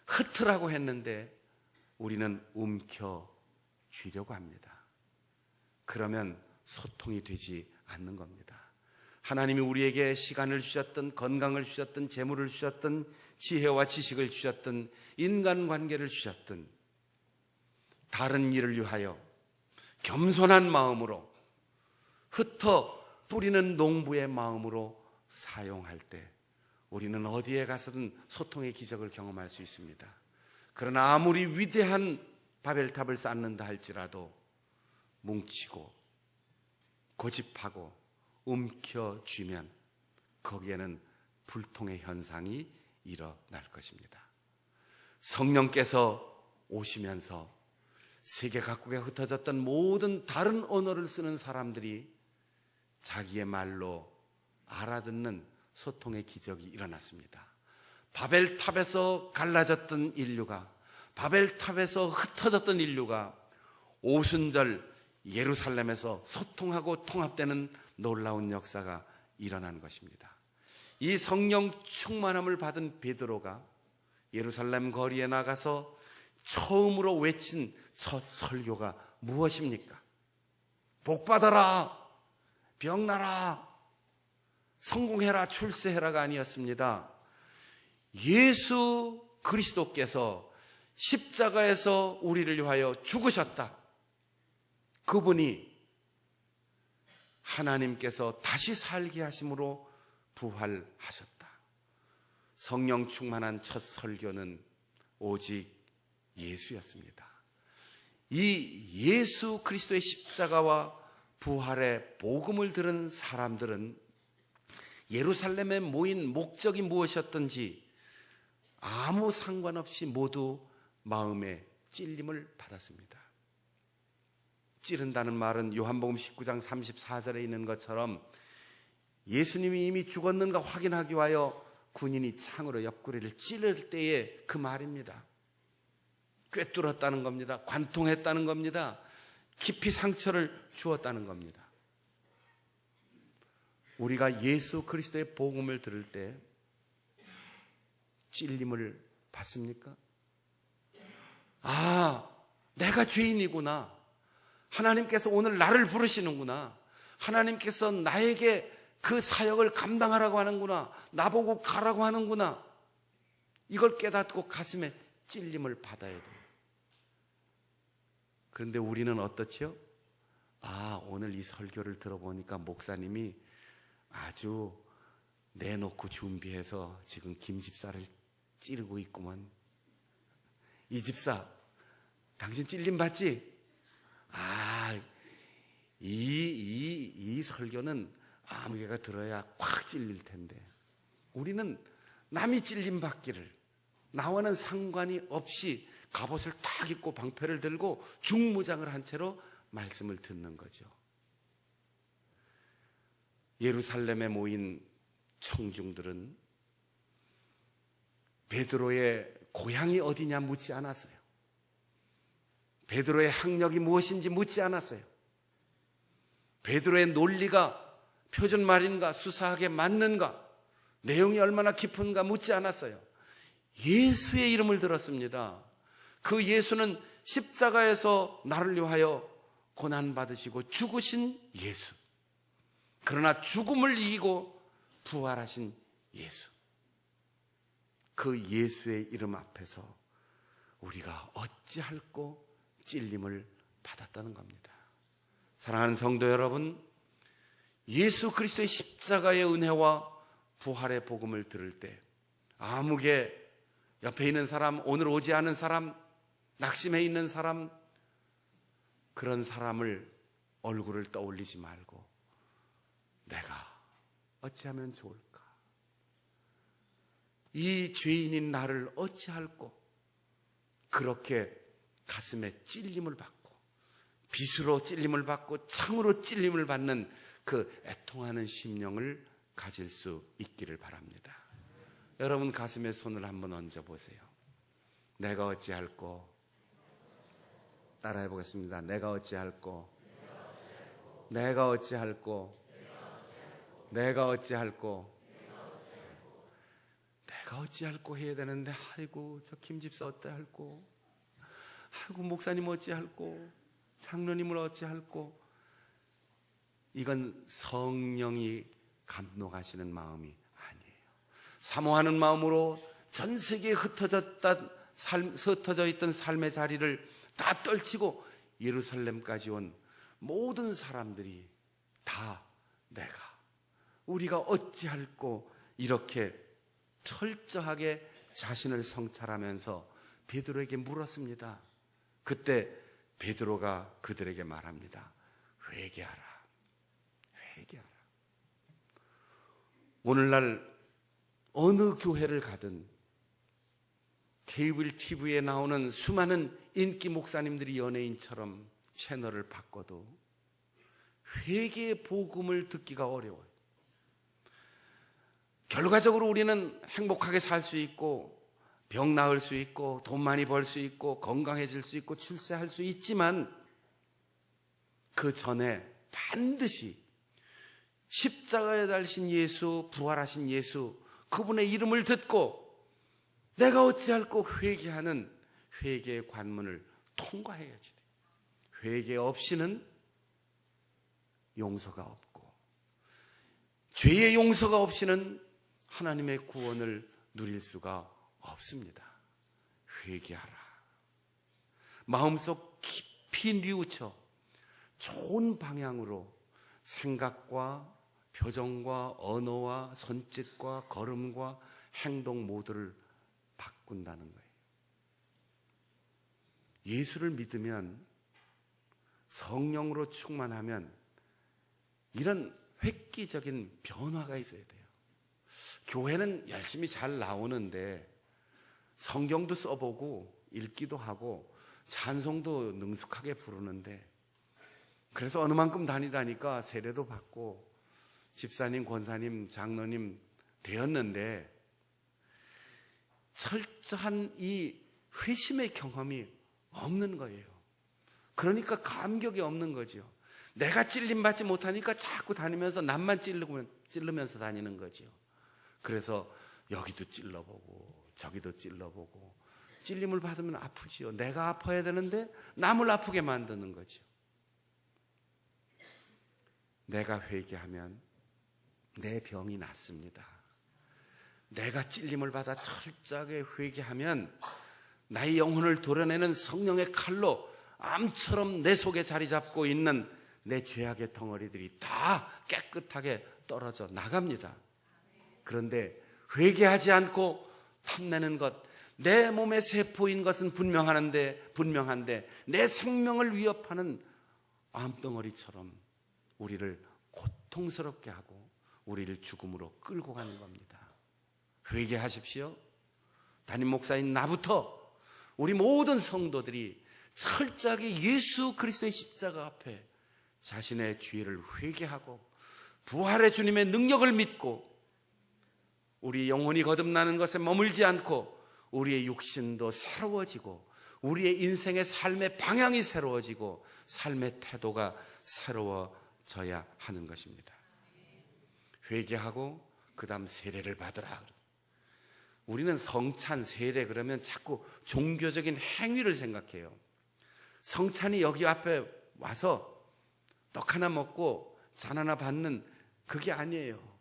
S1: 흩으라고 했는데 우리는 움켜쥐려고 합니다. 그러면 소통이 되지 않는 겁니다. 하나님이 우리에게 시간을 주셨든 건강을 주셨든 재물을 주셨든 지혜와 지식을 주셨든 인간관계를 주셨든 다른 일을 위하여 겸손한 마음으로 흩어 뿌리는 농부의 마음으로 사용할 때 우리는 어디에 가서든 소통의 기적을 경험할 수 있습니다. 그러나 아무리 위대한 바벨탑을 쌓는다 할지라도 뭉치고 고집하고 움켜쥐면 거기에는 불통의 현상이 일어날 것입니다. 성령께서 오시면서 세계 각국에 흩어졌던 모든 다른 언어를 쓰는 사람들이 자기의 말로 알아듣는 소통의 기적이 일어났습니다. 바벨탑에서 갈라졌던 인류가, 바벨탑에서 흩어졌던 인류가 오순절 예루살렘에서 소통하고 통합되는 놀라운 역사가 일어난 것입니다. 이 성령 충만함을 받은 베드로가 예루살렘 거리에 나가서 처음으로 외친 첫 설교가 무엇입니까? 복받아라, 병나라, 성공해라, 출세해라가 아니었습니다. 예수 그리스도께서 십자가에서 우리를 위하여 죽으셨다. 그분이 하나님께서 다시 살게 하심으로 부활하셨다. 성령 충만한 첫 설교는 오직 예수였습니다. 이 예수 그리스도의 십자가와 부활의 복음을 들은 사람들은 예루살렘에 모인 목적이 무엇이었던지 아무 상관없이 모두 마음에 찔림을 받았습니다. 찌른다는 말은 요한복음 19장 34절에 있는 것처럼 예수님이 이미 죽었는가 확인하기 위하여 군인이 창으로 옆구리를 찌를 때의 그 말입니다. 꿰뚫었다는 겁니다. 관통했다는 겁니다. 깊이 상처를 주었다는 겁니다. 우리가 예수 그리스도의 복음을 들을 때 찔림을 받습니까? 아, 내가 죄인이구나. 하나님께서 오늘 나를 부르시는구나. 하나님께서 나에게 그 사역을 감당하라고 하는구나. 나보고 가라고 하는구나. 이걸 깨닫고 가슴에 찔림을 받아야 돼요. 그런데 우리는 어떻지요? 아, 오늘 이 설교를 들어보니까 목사님이 아주 내놓고 준비해서 지금 김 집사를 찌르고 있구만. 이 집사, 당신 찔림 받지? 아, 이 설교는 아무 개가 들어야 콱 찔릴 텐데. 우리는 남이 찔림 받기를 나와는 상관이 없이 갑옷을 딱 입고 방패를 들고 중무장을 한 채로 말씀을 듣는 거죠. 예루살렘에 모인 청중들은 베드로의 고향이 어디냐 묻지 않았어요. 베드로의 학력이 무엇인지 묻지 않았어요. 베드로의 논리가 표준말인가 수사하게 맞는가, 내용이 얼마나 깊은가 묻지 않았어요. 예수의 이름을 들었습니다. 그 예수는 십자가에서 나를 위하여 고난받으시고 죽으신 예수. 그러나 죽음을 이기고 부활하신 예수. 그 예수의 이름 앞에서 우리가 어찌할꼬 찔림을 받았다는 겁니다. 사랑하는 성도 여러분, 예수 그리스도의 십자가의 은혜와 부활의 복음을 들을 때 아무개 옆에 있는 사람, 오늘 오지 않은 사람, 낙심해 있는 사람, 그런 사람을 얼굴을 떠올리지 말고 내가 어찌하면 좋을까? 이 죄인인 나를 어찌할꼬? 그렇게 가슴에 찔림을 받고 빗으로 찔림을 받고 창으로 찔림을 받는 그 애통하는 심령을 가질 수 있기를 바랍니다. 여러분 가슴에 손을 한번 얹어보세요. 내가 어찌할꼬? 따라해 보겠습니다. 내가 어찌할꼬? 내가 어찌할꼬? 내가 어찌할꼬? 내가 어찌할꼬 해야 되는데 아이고 저 김집사 어찌할꼬? 아이고 목사님 어찌할꼬? 장로님을 어찌할꼬? 이건 성령이 감동하시는 마음이 아니에요. 사모하는 마음으로 전 세계에 흩어져 있던 삶의 자리를 다 떨치고 예루살렘까지 온 모든 사람들이 다 우리가 어찌할꼬 이렇게 철저하게 자신을 성찰하면서 베드로에게 물었습니다. 그때 베드로가 그들에게 말합니다. 회개하라. 회개하라. 오늘날 어느 교회를 가든 케이블 TV에 나오는 수많은 인기 목사님들이 연예인처럼 채널을 바꿔도 회개의 복음을 듣기가 어려워요. 결과적으로 우리는 행복하게 살 수 있고 병 나을 수 있고 돈 많이 벌 수 있고 건강해질 수 있고 출세할 수 있지만 그 전에 반드시 십자가에 달리신 예수, 부활하신 예수, 그분의 이름을 듣고 내가 어찌할꼬 회개하는 회개의 관문을 통과해야지 돼. 회개 없이는 용서가 없고 죄의 용서가 없이는 하나님의 구원을 누릴 수가 없습니다. 회개하라. 마음속 깊이 뉘우쳐 좋은 방향으로 생각과 표정과 언어와 손짓과 걸음과 행동 모두를 바꾼다는 거예요. 예수를 믿으면 성령으로 충만하면 이런 획기적인 변화가 있어야 돼요. 교회는 열심히 잘 나오는데 성경도 써보고 읽기도 하고 찬송도 능숙하게 부르는데 그래서 어느 만큼 다니다니까 세례도 받고 집사님, 권사님, 장로님 되었는데 철저한 이 회심의 경험이 없는 거예요. 그러니까 감격이 없는 거죠. 내가 찔림받지 못하니까 자꾸 다니면서 남만 찔르면서 다니는 거죠. 그래서 여기도 찔러보고 저기도 찔러보고 찔림을 받으면 아프지요. 내가 아파야 되는데 남을 아프게 만드는 거죠. 내가 회개하면 내 병이 낫습니다. 내가 찔림을 받아 철저하게 회개하면 나의 영혼을 도려내는 성령의 칼로 암처럼 내 속에 자리 잡고 있는 내 죄악의 덩어리들이 다 깨끗하게 떨어져 나갑니다. 그런데 회개하지 않고 탐내는 것, 내 몸의 세포인 것은 분명한데 내 생명을 위협하는 암덩어리처럼 우리를 고통스럽게 하고 우리를 죽음으로 끌고 가는 겁니다. 회개하십시오. 담임 목사인 나부터 우리 모든 성도들이 철저하게 예수 그리스도의 십자가 앞에 자신의 죄를 회개하고 부활의 주님의 능력을 믿고 우리 영혼이 거듭나는 것에 머물지 않고 우리의 육신도 새로워지고 우리의 인생의 삶의 방향이 새로워지고 삶의 태도가 새로워져야 하는 것입니다. 회개하고 그 다음 세례를 받으라. 우리는 성찬, 세례 그러면 자꾸 종교적인 행위를 생각해요. 성찬이 여기 앞에 와서 떡 하나 먹고 잔 하나 받는 그게 아니에요.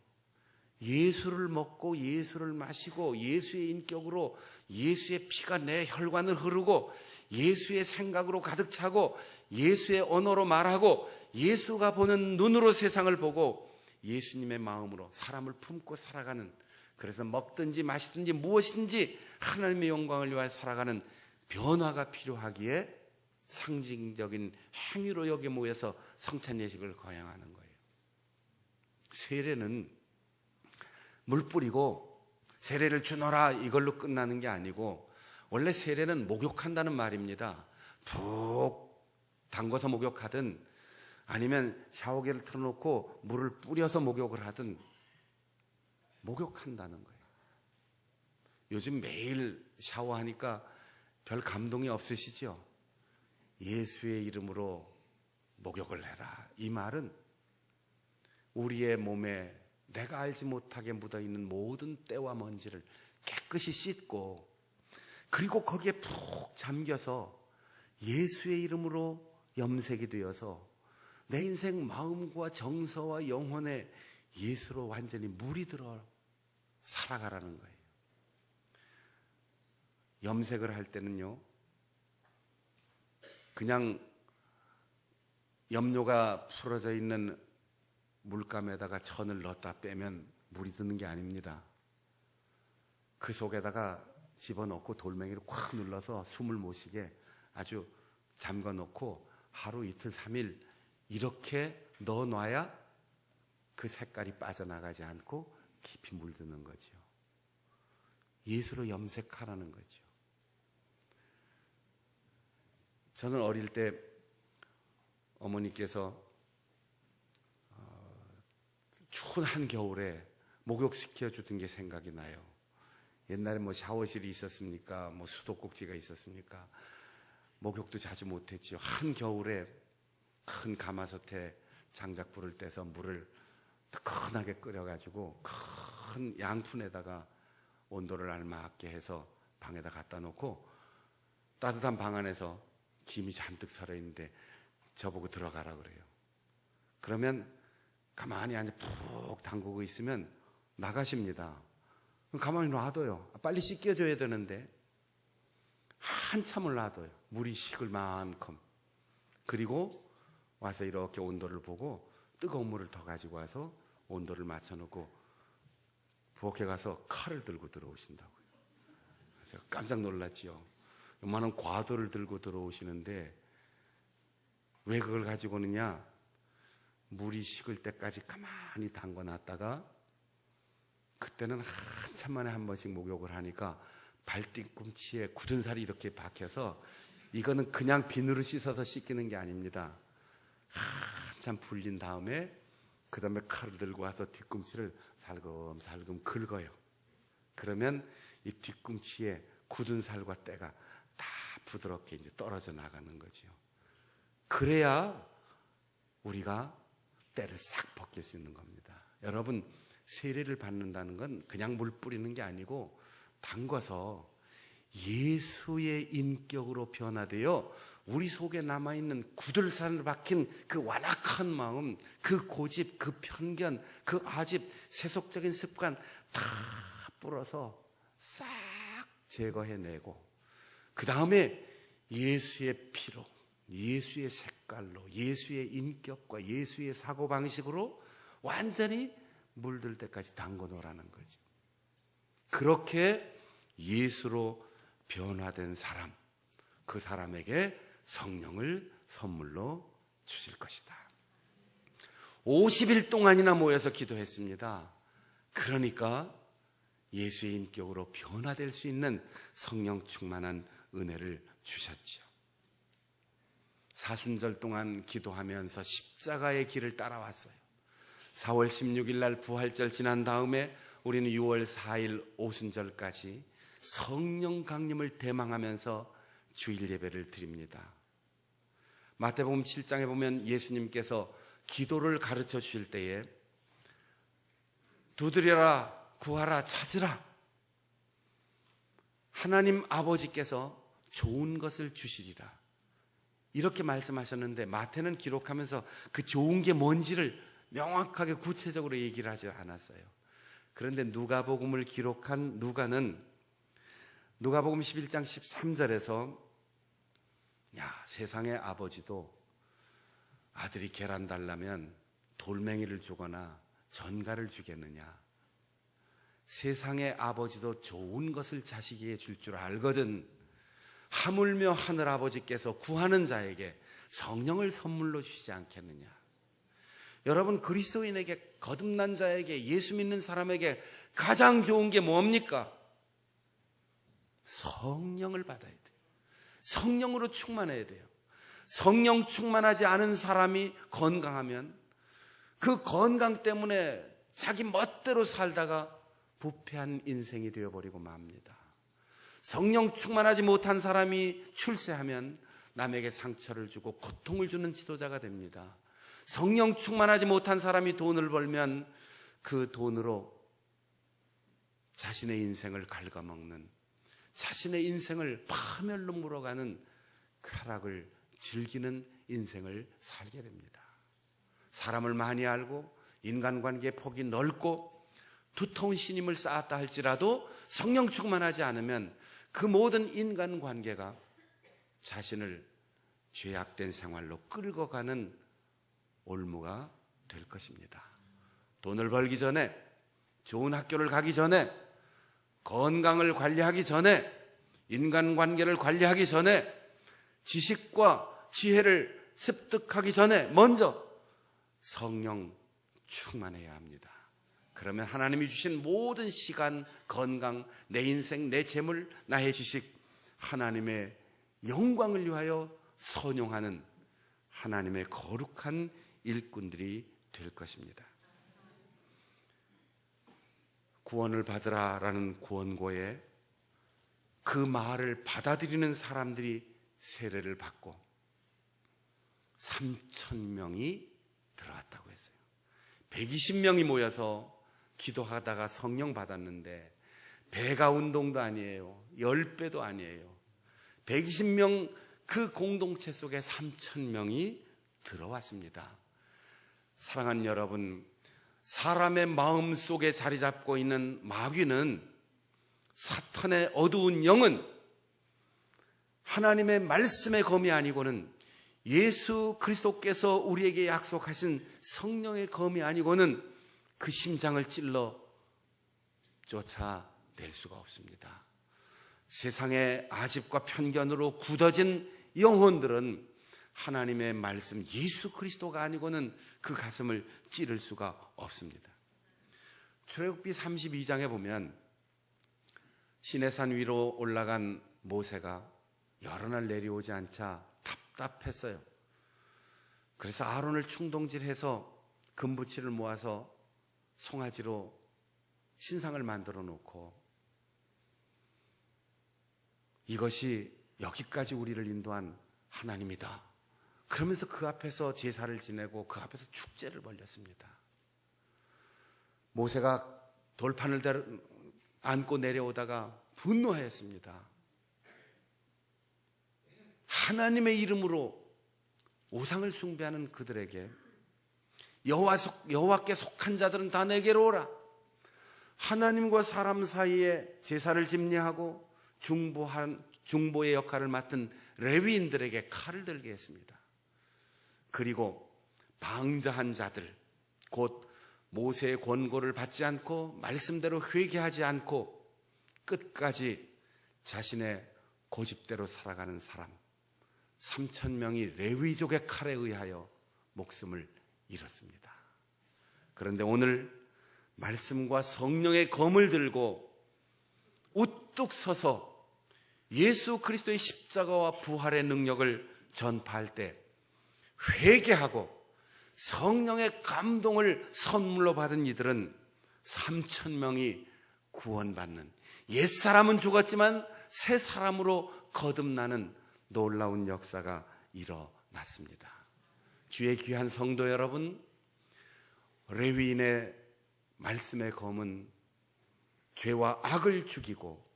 S1: 예수를 먹고 예수를 마시고 예수의 인격으로 예수의 피가 내 혈관을 흐르고 예수의 생각으로 가득 차고 예수의 언어로 말하고 예수가 보는 눈으로 세상을 보고 예수님의 마음으로 사람을 품고 살아가는, 그래서 먹든지 마시든지 무엇이든지 하나님의 영광을 위하여 살아가는 변화가 필요하기에 상징적인 행위로 여기 모여서 성찬 예식을 거행하는 거예요. 세례는 물 뿌리고 세례를 주너라 이걸로 끝나는 게 아니고, 원래 세례는 목욕한다는 말입니다. 푹 담궈서 목욕하든 아니면 샤워기를 틀어놓고 물을 뿌려서 목욕을 하든 목욕한다는 거예요. 요즘 매일 샤워하니까 별 감동이 없으시죠? 예수의 이름으로 목욕을 해라. 이 말은 우리의 몸에 내가 알지 못하게 묻어있는 모든 때와 먼지를 깨끗이 씻고, 그리고 거기에 푹 잠겨서 예수의 이름으로 염색이 되어서 내 인생 마음과 정서와 영혼에 예수로 완전히 물이 들어 살아가라는 거예요. 염색을 할 때는요, 그냥 염료가 풀어져 있는 물감에다가 천을 넣었다 빼면 물이 드는 게 아닙니다. 그 속에다가 집어넣고 돌멩이를 콱 눌러서 숨을 못 쉬게 아주 잠궈놓고 하루 이틀 3일 이렇게 넣어놔야 그 색깔이 빠져나가지 않고 깊이 물드는 거죠. 예수로 염색하라는 거죠. 저는 어릴 때 어머니께서 추운 한겨울에 목욕시켜 주던 게 생각이 나요. 옛날에 뭐 샤워실이 있었습니까? 뭐 수도꼭지가 있었습니까? 목욕도 자주 못했지요. 한겨울에 큰 가마솥에 장작불을 떼서 물을 뜨끈하게 끓여가지고 큰 양푼에다가 온도를 알맞게 해서 방에다 갖다 놓고 따뜻한 방 안에서 김이 잔뜩 살아있는데 저보고 들어가라 그래요. 그러면 가만히 앉아 푹 담그고 있으면 나가십니다. 가만히 놔둬요. 빨리 씻겨줘야 되는데 한참을 놔둬요. 물이 식을 만큼. 그리고 와서 이렇게 온도를 보고 뜨거운 물을 더 가지고 와서 온도를 맞춰놓고 부엌에 가서 칼을 들고 들어오신다고요. 제가 깜짝 놀랐지요. 요만한 과도를 들고 들어오시는데 왜 그걸 가지고 오느냐? 물이 식을 때까지 가만히 담궈놨다가 그때는 한참 만에 한 번씩 목욕을 하니까 발뒤꿈치에 굳은 살이 이렇게 박혀서, 이거는 그냥 비누로 씻어서 씻기는 게 아닙니다. 한참 불린 다음에 그 다음에 칼을 들고 와서 뒤꿈치를 살금살금 긁어요. 그러면 이 뒤꿈치에 굳은 살과 때가 다 부드럽게 이제 떨어져 나가는 거죠. 그래야 우리가 때를 싹 벗길 수 있는 겁니다. 여러분, 세례를 받는다는 건 그냥 물 뿌리는 게 아니고 담궈서 예수의 인격으로 변화되어 우리 속에 남아있는 굳을살 박힌 그 완악한 마음, 그 고집, 그 편견, 그 아집, 세속적인 습관 다 뿌려서 싹 제거해내고, 그 다음에 예수의 피로, 예수의 색깔로, 예수의 인격과 예수의 사고방식으로 완전히 물들 때까지 담궈 놓으라는 거죠. 그렇게 예수로 변화된 사람, 그 사람에게 성령을 선물로 주실 것이다. 50일 동안이나 모여서 기도했습니다. 그러니까 예수의 인격으로 변화될 수 있는 성령 충만한 은혜를 주셨죠. 사순절 동안 기도하면서 십자가의 길을 따라왔어요. 4월 16일 날 부활절 지난 다음에 우리는 6월 4일 오순절까지 성령 강림을 대망하면서 주일 예배를 드립니다. 마태복음 7장에 보면 예수님께서 기도를 가르쳐 주실 때에 두드려라, 구하라, 찾으라. 하나님 아버지께서 좋은 것을 주시리라. 이렇게 말씀하셨는데 마태는 기록하면서 그 좋은 게 뭔지를 명확하게 구체적으로 얘기를 하지 않았어요. 그런데 누가복음을 기록한 누가는 누가복음 11장 13절에서 세상의 아버지도 아들이 계란 달라면 돌멩이를 주거나 전갈을 주겠느냐. 세상의 아버지도 좋은 것을 자식에게 줄 줄 알거든 하물며 하늘아버지께서 구하는 자에게 성령을 선물로 주시지 않겠느냐. 여러분, 그리스도인에게, 거듭난 자에게, 예수 믿는 사람에게 가장 좋은 게 뭡니까? 성령을 받아야 돼요. 성령으로 충만해야 돼요. 성령 충만하지 않은 사람이 건강하면 그 건강 때문에 자기 멋대로 살다가 부패한 인생이 되어버리고 맙니다. 성령 충만하지 못한 사람이 출세하면 남에게 상처를 주고 고통을 주는 지도자가 됩니다. 성령 충만하지 못한 사람이 돈을 벌면 그 돈으로 자신의 인생을 갉아먹는, 자신의 인생을 파멸로 물어가는 쾌락을 즐기는 인생을 살게 됩니다. 사람을 많이 알고 인간관계의 폭이 넓고 두터운 신임을 쌓았다 할지라도 성령 충만하지 않으면 그 모든 인간관계가 자신을 죄악된 생활로 끌고 가는 올무가 될 것입니다. 돈을 벌기 전에, 좋은 학교를 가기 전에, 건강을 관리하기 전에, 인간관계를 관리하기 전에, 지식과 지혜를 습득하기 전에 먼저 성령 충만해야 합니다. 그러면 하나님이 주신 모든 시간, 건강, 내 인생, 내 재물, 나의 지식, 하나님의 영광을 위하여 선용하는 하나님의 거룩한 일꾼들이 될 것입니다. 구원을 받으라라는 구원고에 그 말을 받아들이는 사람들이 세례를 받고 3,000명이 들어왔다고 했어요. 120명이 모여서 기도하다가 성령 받았는데 배가 운동도 아니에요. 10배도 아니에요. 120명 그 공동체 속에 3,000명이 들어왔습니다. 사랑하는 여러분, 사람의 마음 속에 자리 잡고 있는 마귀는, 사탄의 어두운 영은 하나님의 말씀의 검이 아니고는, 예수 그리스도께서 우리에게 약속하신 성령의 검이 아니고는 그 심장을 찔러 쫓아낼 수가 없습니다. 세상의 아집과 편견으로 굳어진 영혼들은 하나님의 말씀 예수 그리스도가 아니고는 그 가슴을 찌를 수가 없습니다. 출애굽기 32장에 보면 시내산 위로 올라간 모세가 여러 날 내려오지 않자 답답했어요. 그래서 아론을 충동질해서 금부치를 모아서 송아지로 신상을 만들어 놓고, 이것이 여기까지 우리를 인도한 하나님이다 그러면서 그 앞에서 제사를 지내고 그 앞에서 축제를 벌였습니다. 모세가 돌판을 안고 내려오다가 분노했습니다. 하나님의 이름으로 우상을 숭배하는 그들에게 여호와께 속한 자들은 다 내게로 오라. 하나님과 사람 사이에 제사를 집례하고 중보의 역할을 맡은 레위인들에게 칼을 들게 했습니다. 그리고 방자한 자들, 곧 모세의 권고를 받지 않고 말씀대로 회개하지 않고 끝까지 자신의 고집대로 살아가는 사람 3,000명이 레위족의 칼에 의하여 목숨을 잃었습니다. 그런데 오늘 말씀과 성령의 검을 들고 우뚝 서서 예수 그리스도의 십자가와 부활의 능력을 전파할 때 회개하고 성령의 감동을 선물로 받은 이들은 3,000명이 구원받는, 옛사람은 죽었지만 새 사람으로 거듭나는 놀라운 역사가 일어났습니다. 주의 귀한 성도 여러분, 레위인의 말씀의 검은 죄와 악을 죽이고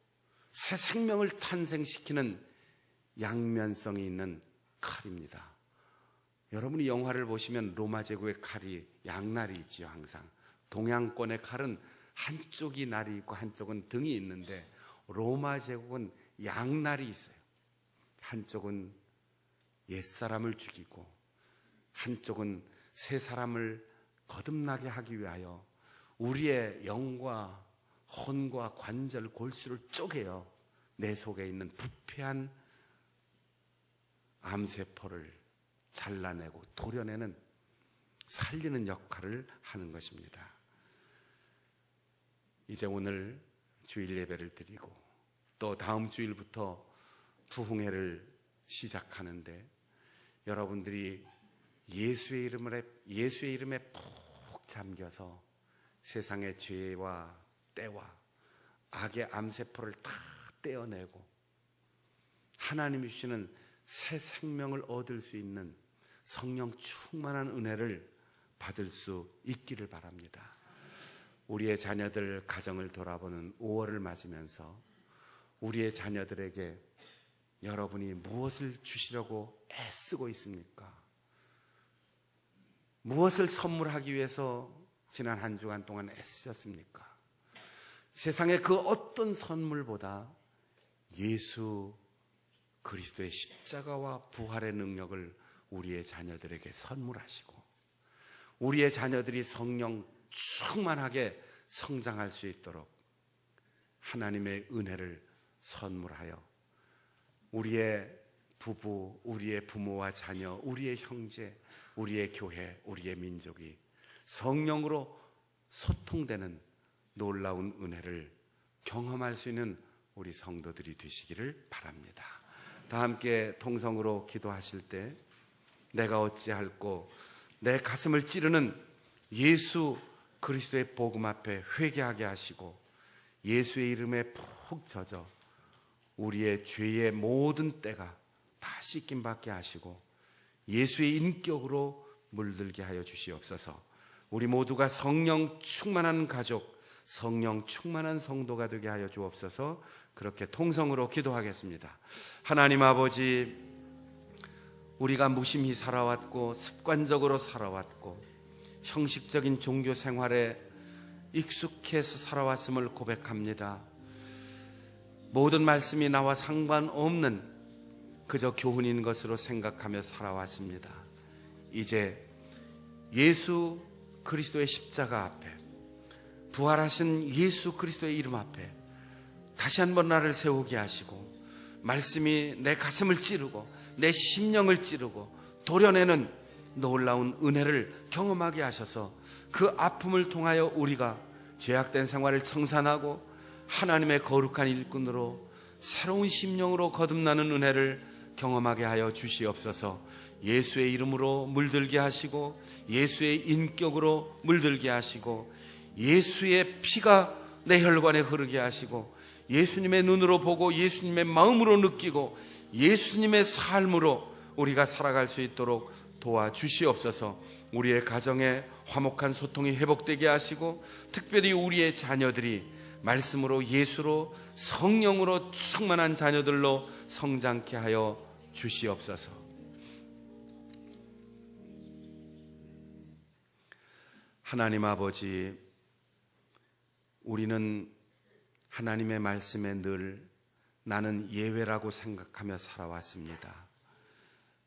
S1: 새 생명을 탄생시키는 양면성이 있는 칼입니다. 여러분이 영화를 보시면 로마 제국의 칼이 양날이 있지요. 항상 동양권의 칼은 한쪽이 날이 있고 한쪽은 등이 있는데 로마 제국은 양날이 있어요. 한쪽은 옛사람을 죽이고 한쪽은 새 사람을 거듭나게 하기 위하여 우리의 영과 혼과 관절, 골수를 쪼개어 내 속에 있는 부패한 암세포를 잘라내고 도려내는, 살리는 역할을 하는 것입니다. 이제 오늘 주일 예배를 드리고 또 다음 주일부터 부흥회를 시작하는데 여러분들이 예수의 이름에 푹 잠겨서 세상의 죄와 때와 악의 암세포를 다 떼어내고 하나님이 주시는 새 생명을 얻을 수 있는 성령 충만한 은혜를 받을 수 있기를 바랍니다. 우리의 자녀들 가정을 돌아보는 5월을 맞으면서 우리의 자녀들에게 여러분이 무엇을 주시려고 애쓰고 있습니까? 무엇을 선물하기 위해서 지난 한 주간 동안 애쓰셨습니까? 세상의 그 어떤 선물보다 예수 그리스도의 십자가와 부활의 능력을 우리의 자녀들에게 선물하시고 우리의 자녀들이 성령 충만하게 성장할 수 있도록 하나님의 은혜를 선물하여 우리의 부부, 우리의 부모와 자녀, 우리의 형제, 우리의 교회, 우리의 민족이 성령으로 소통되는 놀라운 은혜를 경험할 수 있는 우리 성도들이 되시기를 바랍니다. 다 함께 통성으로 기도하실 때 내가 어찌할꼬 내 가슴을 찌르는 예수 그리스도의 복음 앞에 회개하게 하시고 예수의 이름에 푹 젖어 우리의 죄의 모든 때가 다 씻김 받게 하시고 예수의 인격으로 물들게 하여 주시옵소서. 우리 모두가 성령 충만한 가족, 성령 충만한 성도가 되게 하여 주옵소서. 그렇게 통성으로 기도하겠습니다. 하나님 아버지, 우리가 무심히 살아왔고 습관적으로 살아왔고 형식적인 종교 생활에 익숙해서 살아왔음을 고백합니다. 모든 말씀이 나와 상관없는 그저 교훈인 것으로 생각하며 살아왔습니다. 이제 예수 그리스도의 십자가 앞에, 부활하신 예수 그리스도의 이름 앞에 다시 한번 나를 세우게 하시고 말씀이 내 가슴을 찌르고 내 심령을 찌르고 도려내는 놀라운 은혜를 경험하게 하셔서 그 아픔을 통하여 우리가 죄악된 생활을 청산하고 하나님의 거룩한 일꾼으로 새로운 심령으로 거듭나는 은혜를 경험하게 하여 주시옵소서. 예수의 이름으로 물들게 하시고 예수의 인격으로 물들게 하시고 예수의 피가 내 혈관에 흐르게 하시고 예수님의 눈으로 보고 예수님의 마음으로 느끼고 예수님의 삶으로 우리가 살아갈 수 있도록 도와주시옵소서. 우리의 가정에 화목한 소통이 회복되게 하시고 특별히 우리의 자녀들이 말씀으로 예수로 성령으로 충만한 자녀들로 성장케 하여 주시옵소서. 하나님 아버지, 우리는 하나님의 말씀에 늘 나는 예외라고 생각하며 살아왔습니다.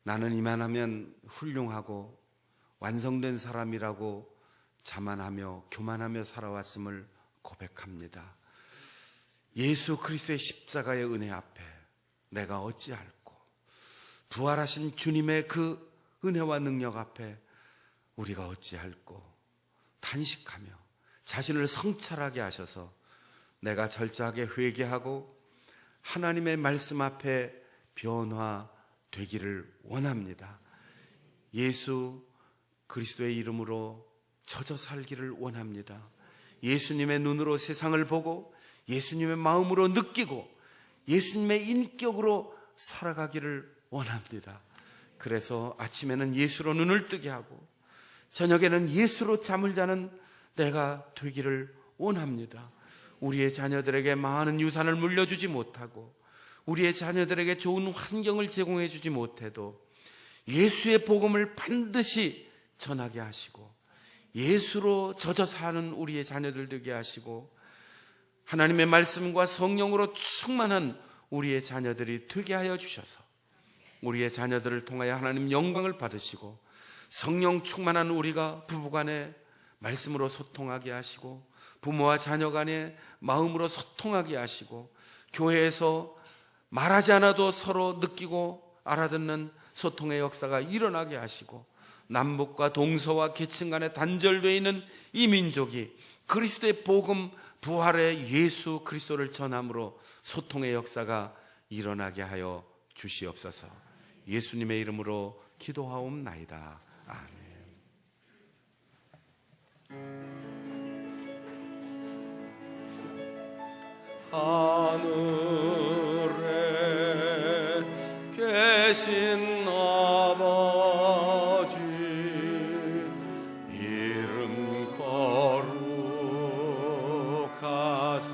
S1: 나는 이만하면 훌륭하고 완성된 사람이라고 자만하며 교만하며 살아왔음을 고백합니다. 예수 그리스도의 십자가의 은혜 앞에 내가 어찌할꼬, 부활하신 주님의 그 은혜와 능력 앞에 우리가 어찌할꼬 단식하며 자신을 성찰하게 하셔서 내가 철저하게 회개하고 하나님의 말씀 앞에 변화되기를 원합니다. 예수 그리스도의 이름으로 젖어 살기를 원합니다. 예수님의 눈으로 세상을 보고 예수님의 마음으로 느끼고 예수님의 인격으로 살아가기를 원합니다. 그래서 아침에는 예수로 눈을 뜨게 하고 저녁에는 예수로 잠을 자는 내가 되기를 원합니다. 우리의 자녀들에게 많은 유산을 물려주지 못하고 우리의 자녀들에게 좋은 환경을 제공해 주지 못해도 예수의 복음을 반드시 전하게 하시고 예수로 젖어 사는 우리의 자녀들 되게 하시고 하나님의 말씀과 성령으로 충만한 우리의 자녀들이 되게 하여 주셔서 우리의 자녀들을 통하여 하나님 영광을 받으시고 성령 충만한 우리가 부부간에 말씀으로 소통하게 하시고 부모와 자녀 간에 마음으로 소통하게 하시고 교회에서 말하지 않아도 서로 느끼고 알아듣는 소통의 역사가 일어나게 하시고 남북과 동서와 계층 간에 단절되어 있는 이 민족이 그리스도의 복음 부활의 예수 그리스도를 전함으로 소통의 역사가 일어나게 하여 주시옵소서. 예수님의 이름으로 기도하옵나이다. 아멘. 하늘에 계신 아버지 이름 거룩하사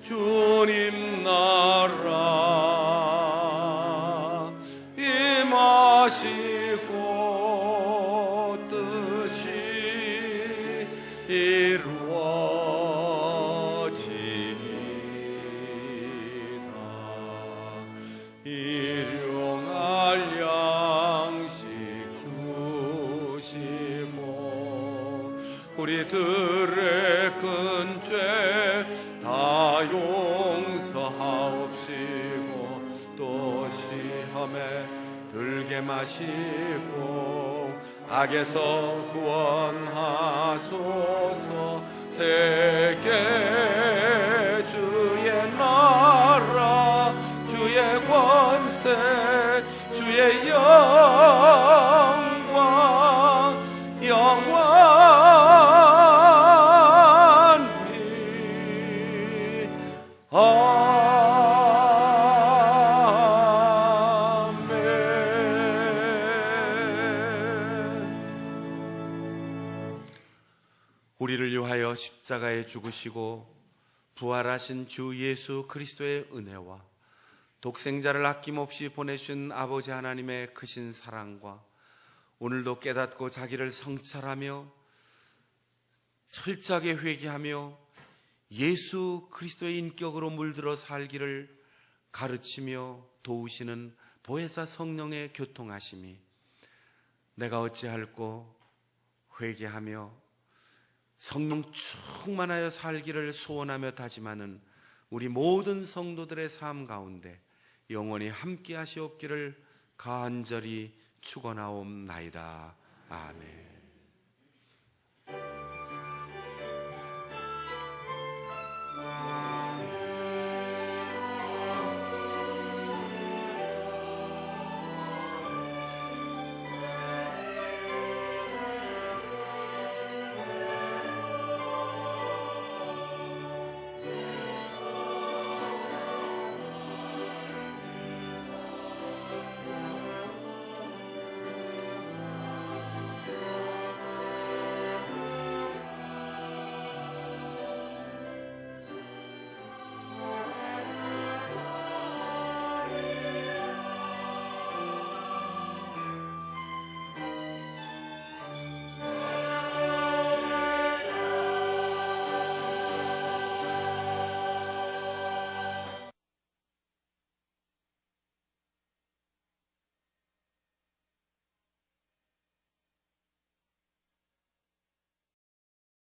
S1: 주님 나라 임하시고 뜻이 일용할 양식 주시고 우리들의 큰 죄 다 용서하옵시고 또 시험에 들게 마시고 악에서 구원하소서. 대개 주의 나라 주의 권세 주의 영광 영원히 아멘. 우리를 위하여 십자가에 죽으시고 부활하신 주 예수 그리스도의 은혜와 독생자를 아낌없이 보내신 아버지 하나님의 크신 사랑과 오늘도 깨닫고 자기를 성찰하며 철저하게 회개하며 예수 그리스도의 인격으로 물들어 살기를 가르치며 도우시는 보혜사 성령의 교통하심이 내가 어찌할꼬 회개하며 성령 충만하여 살기를 소원하며 다짐하는 우리 모든 성도들의 삶 가운데 영원히 함께 하시옵기를 간절히 축원하옵나이다. 아멘.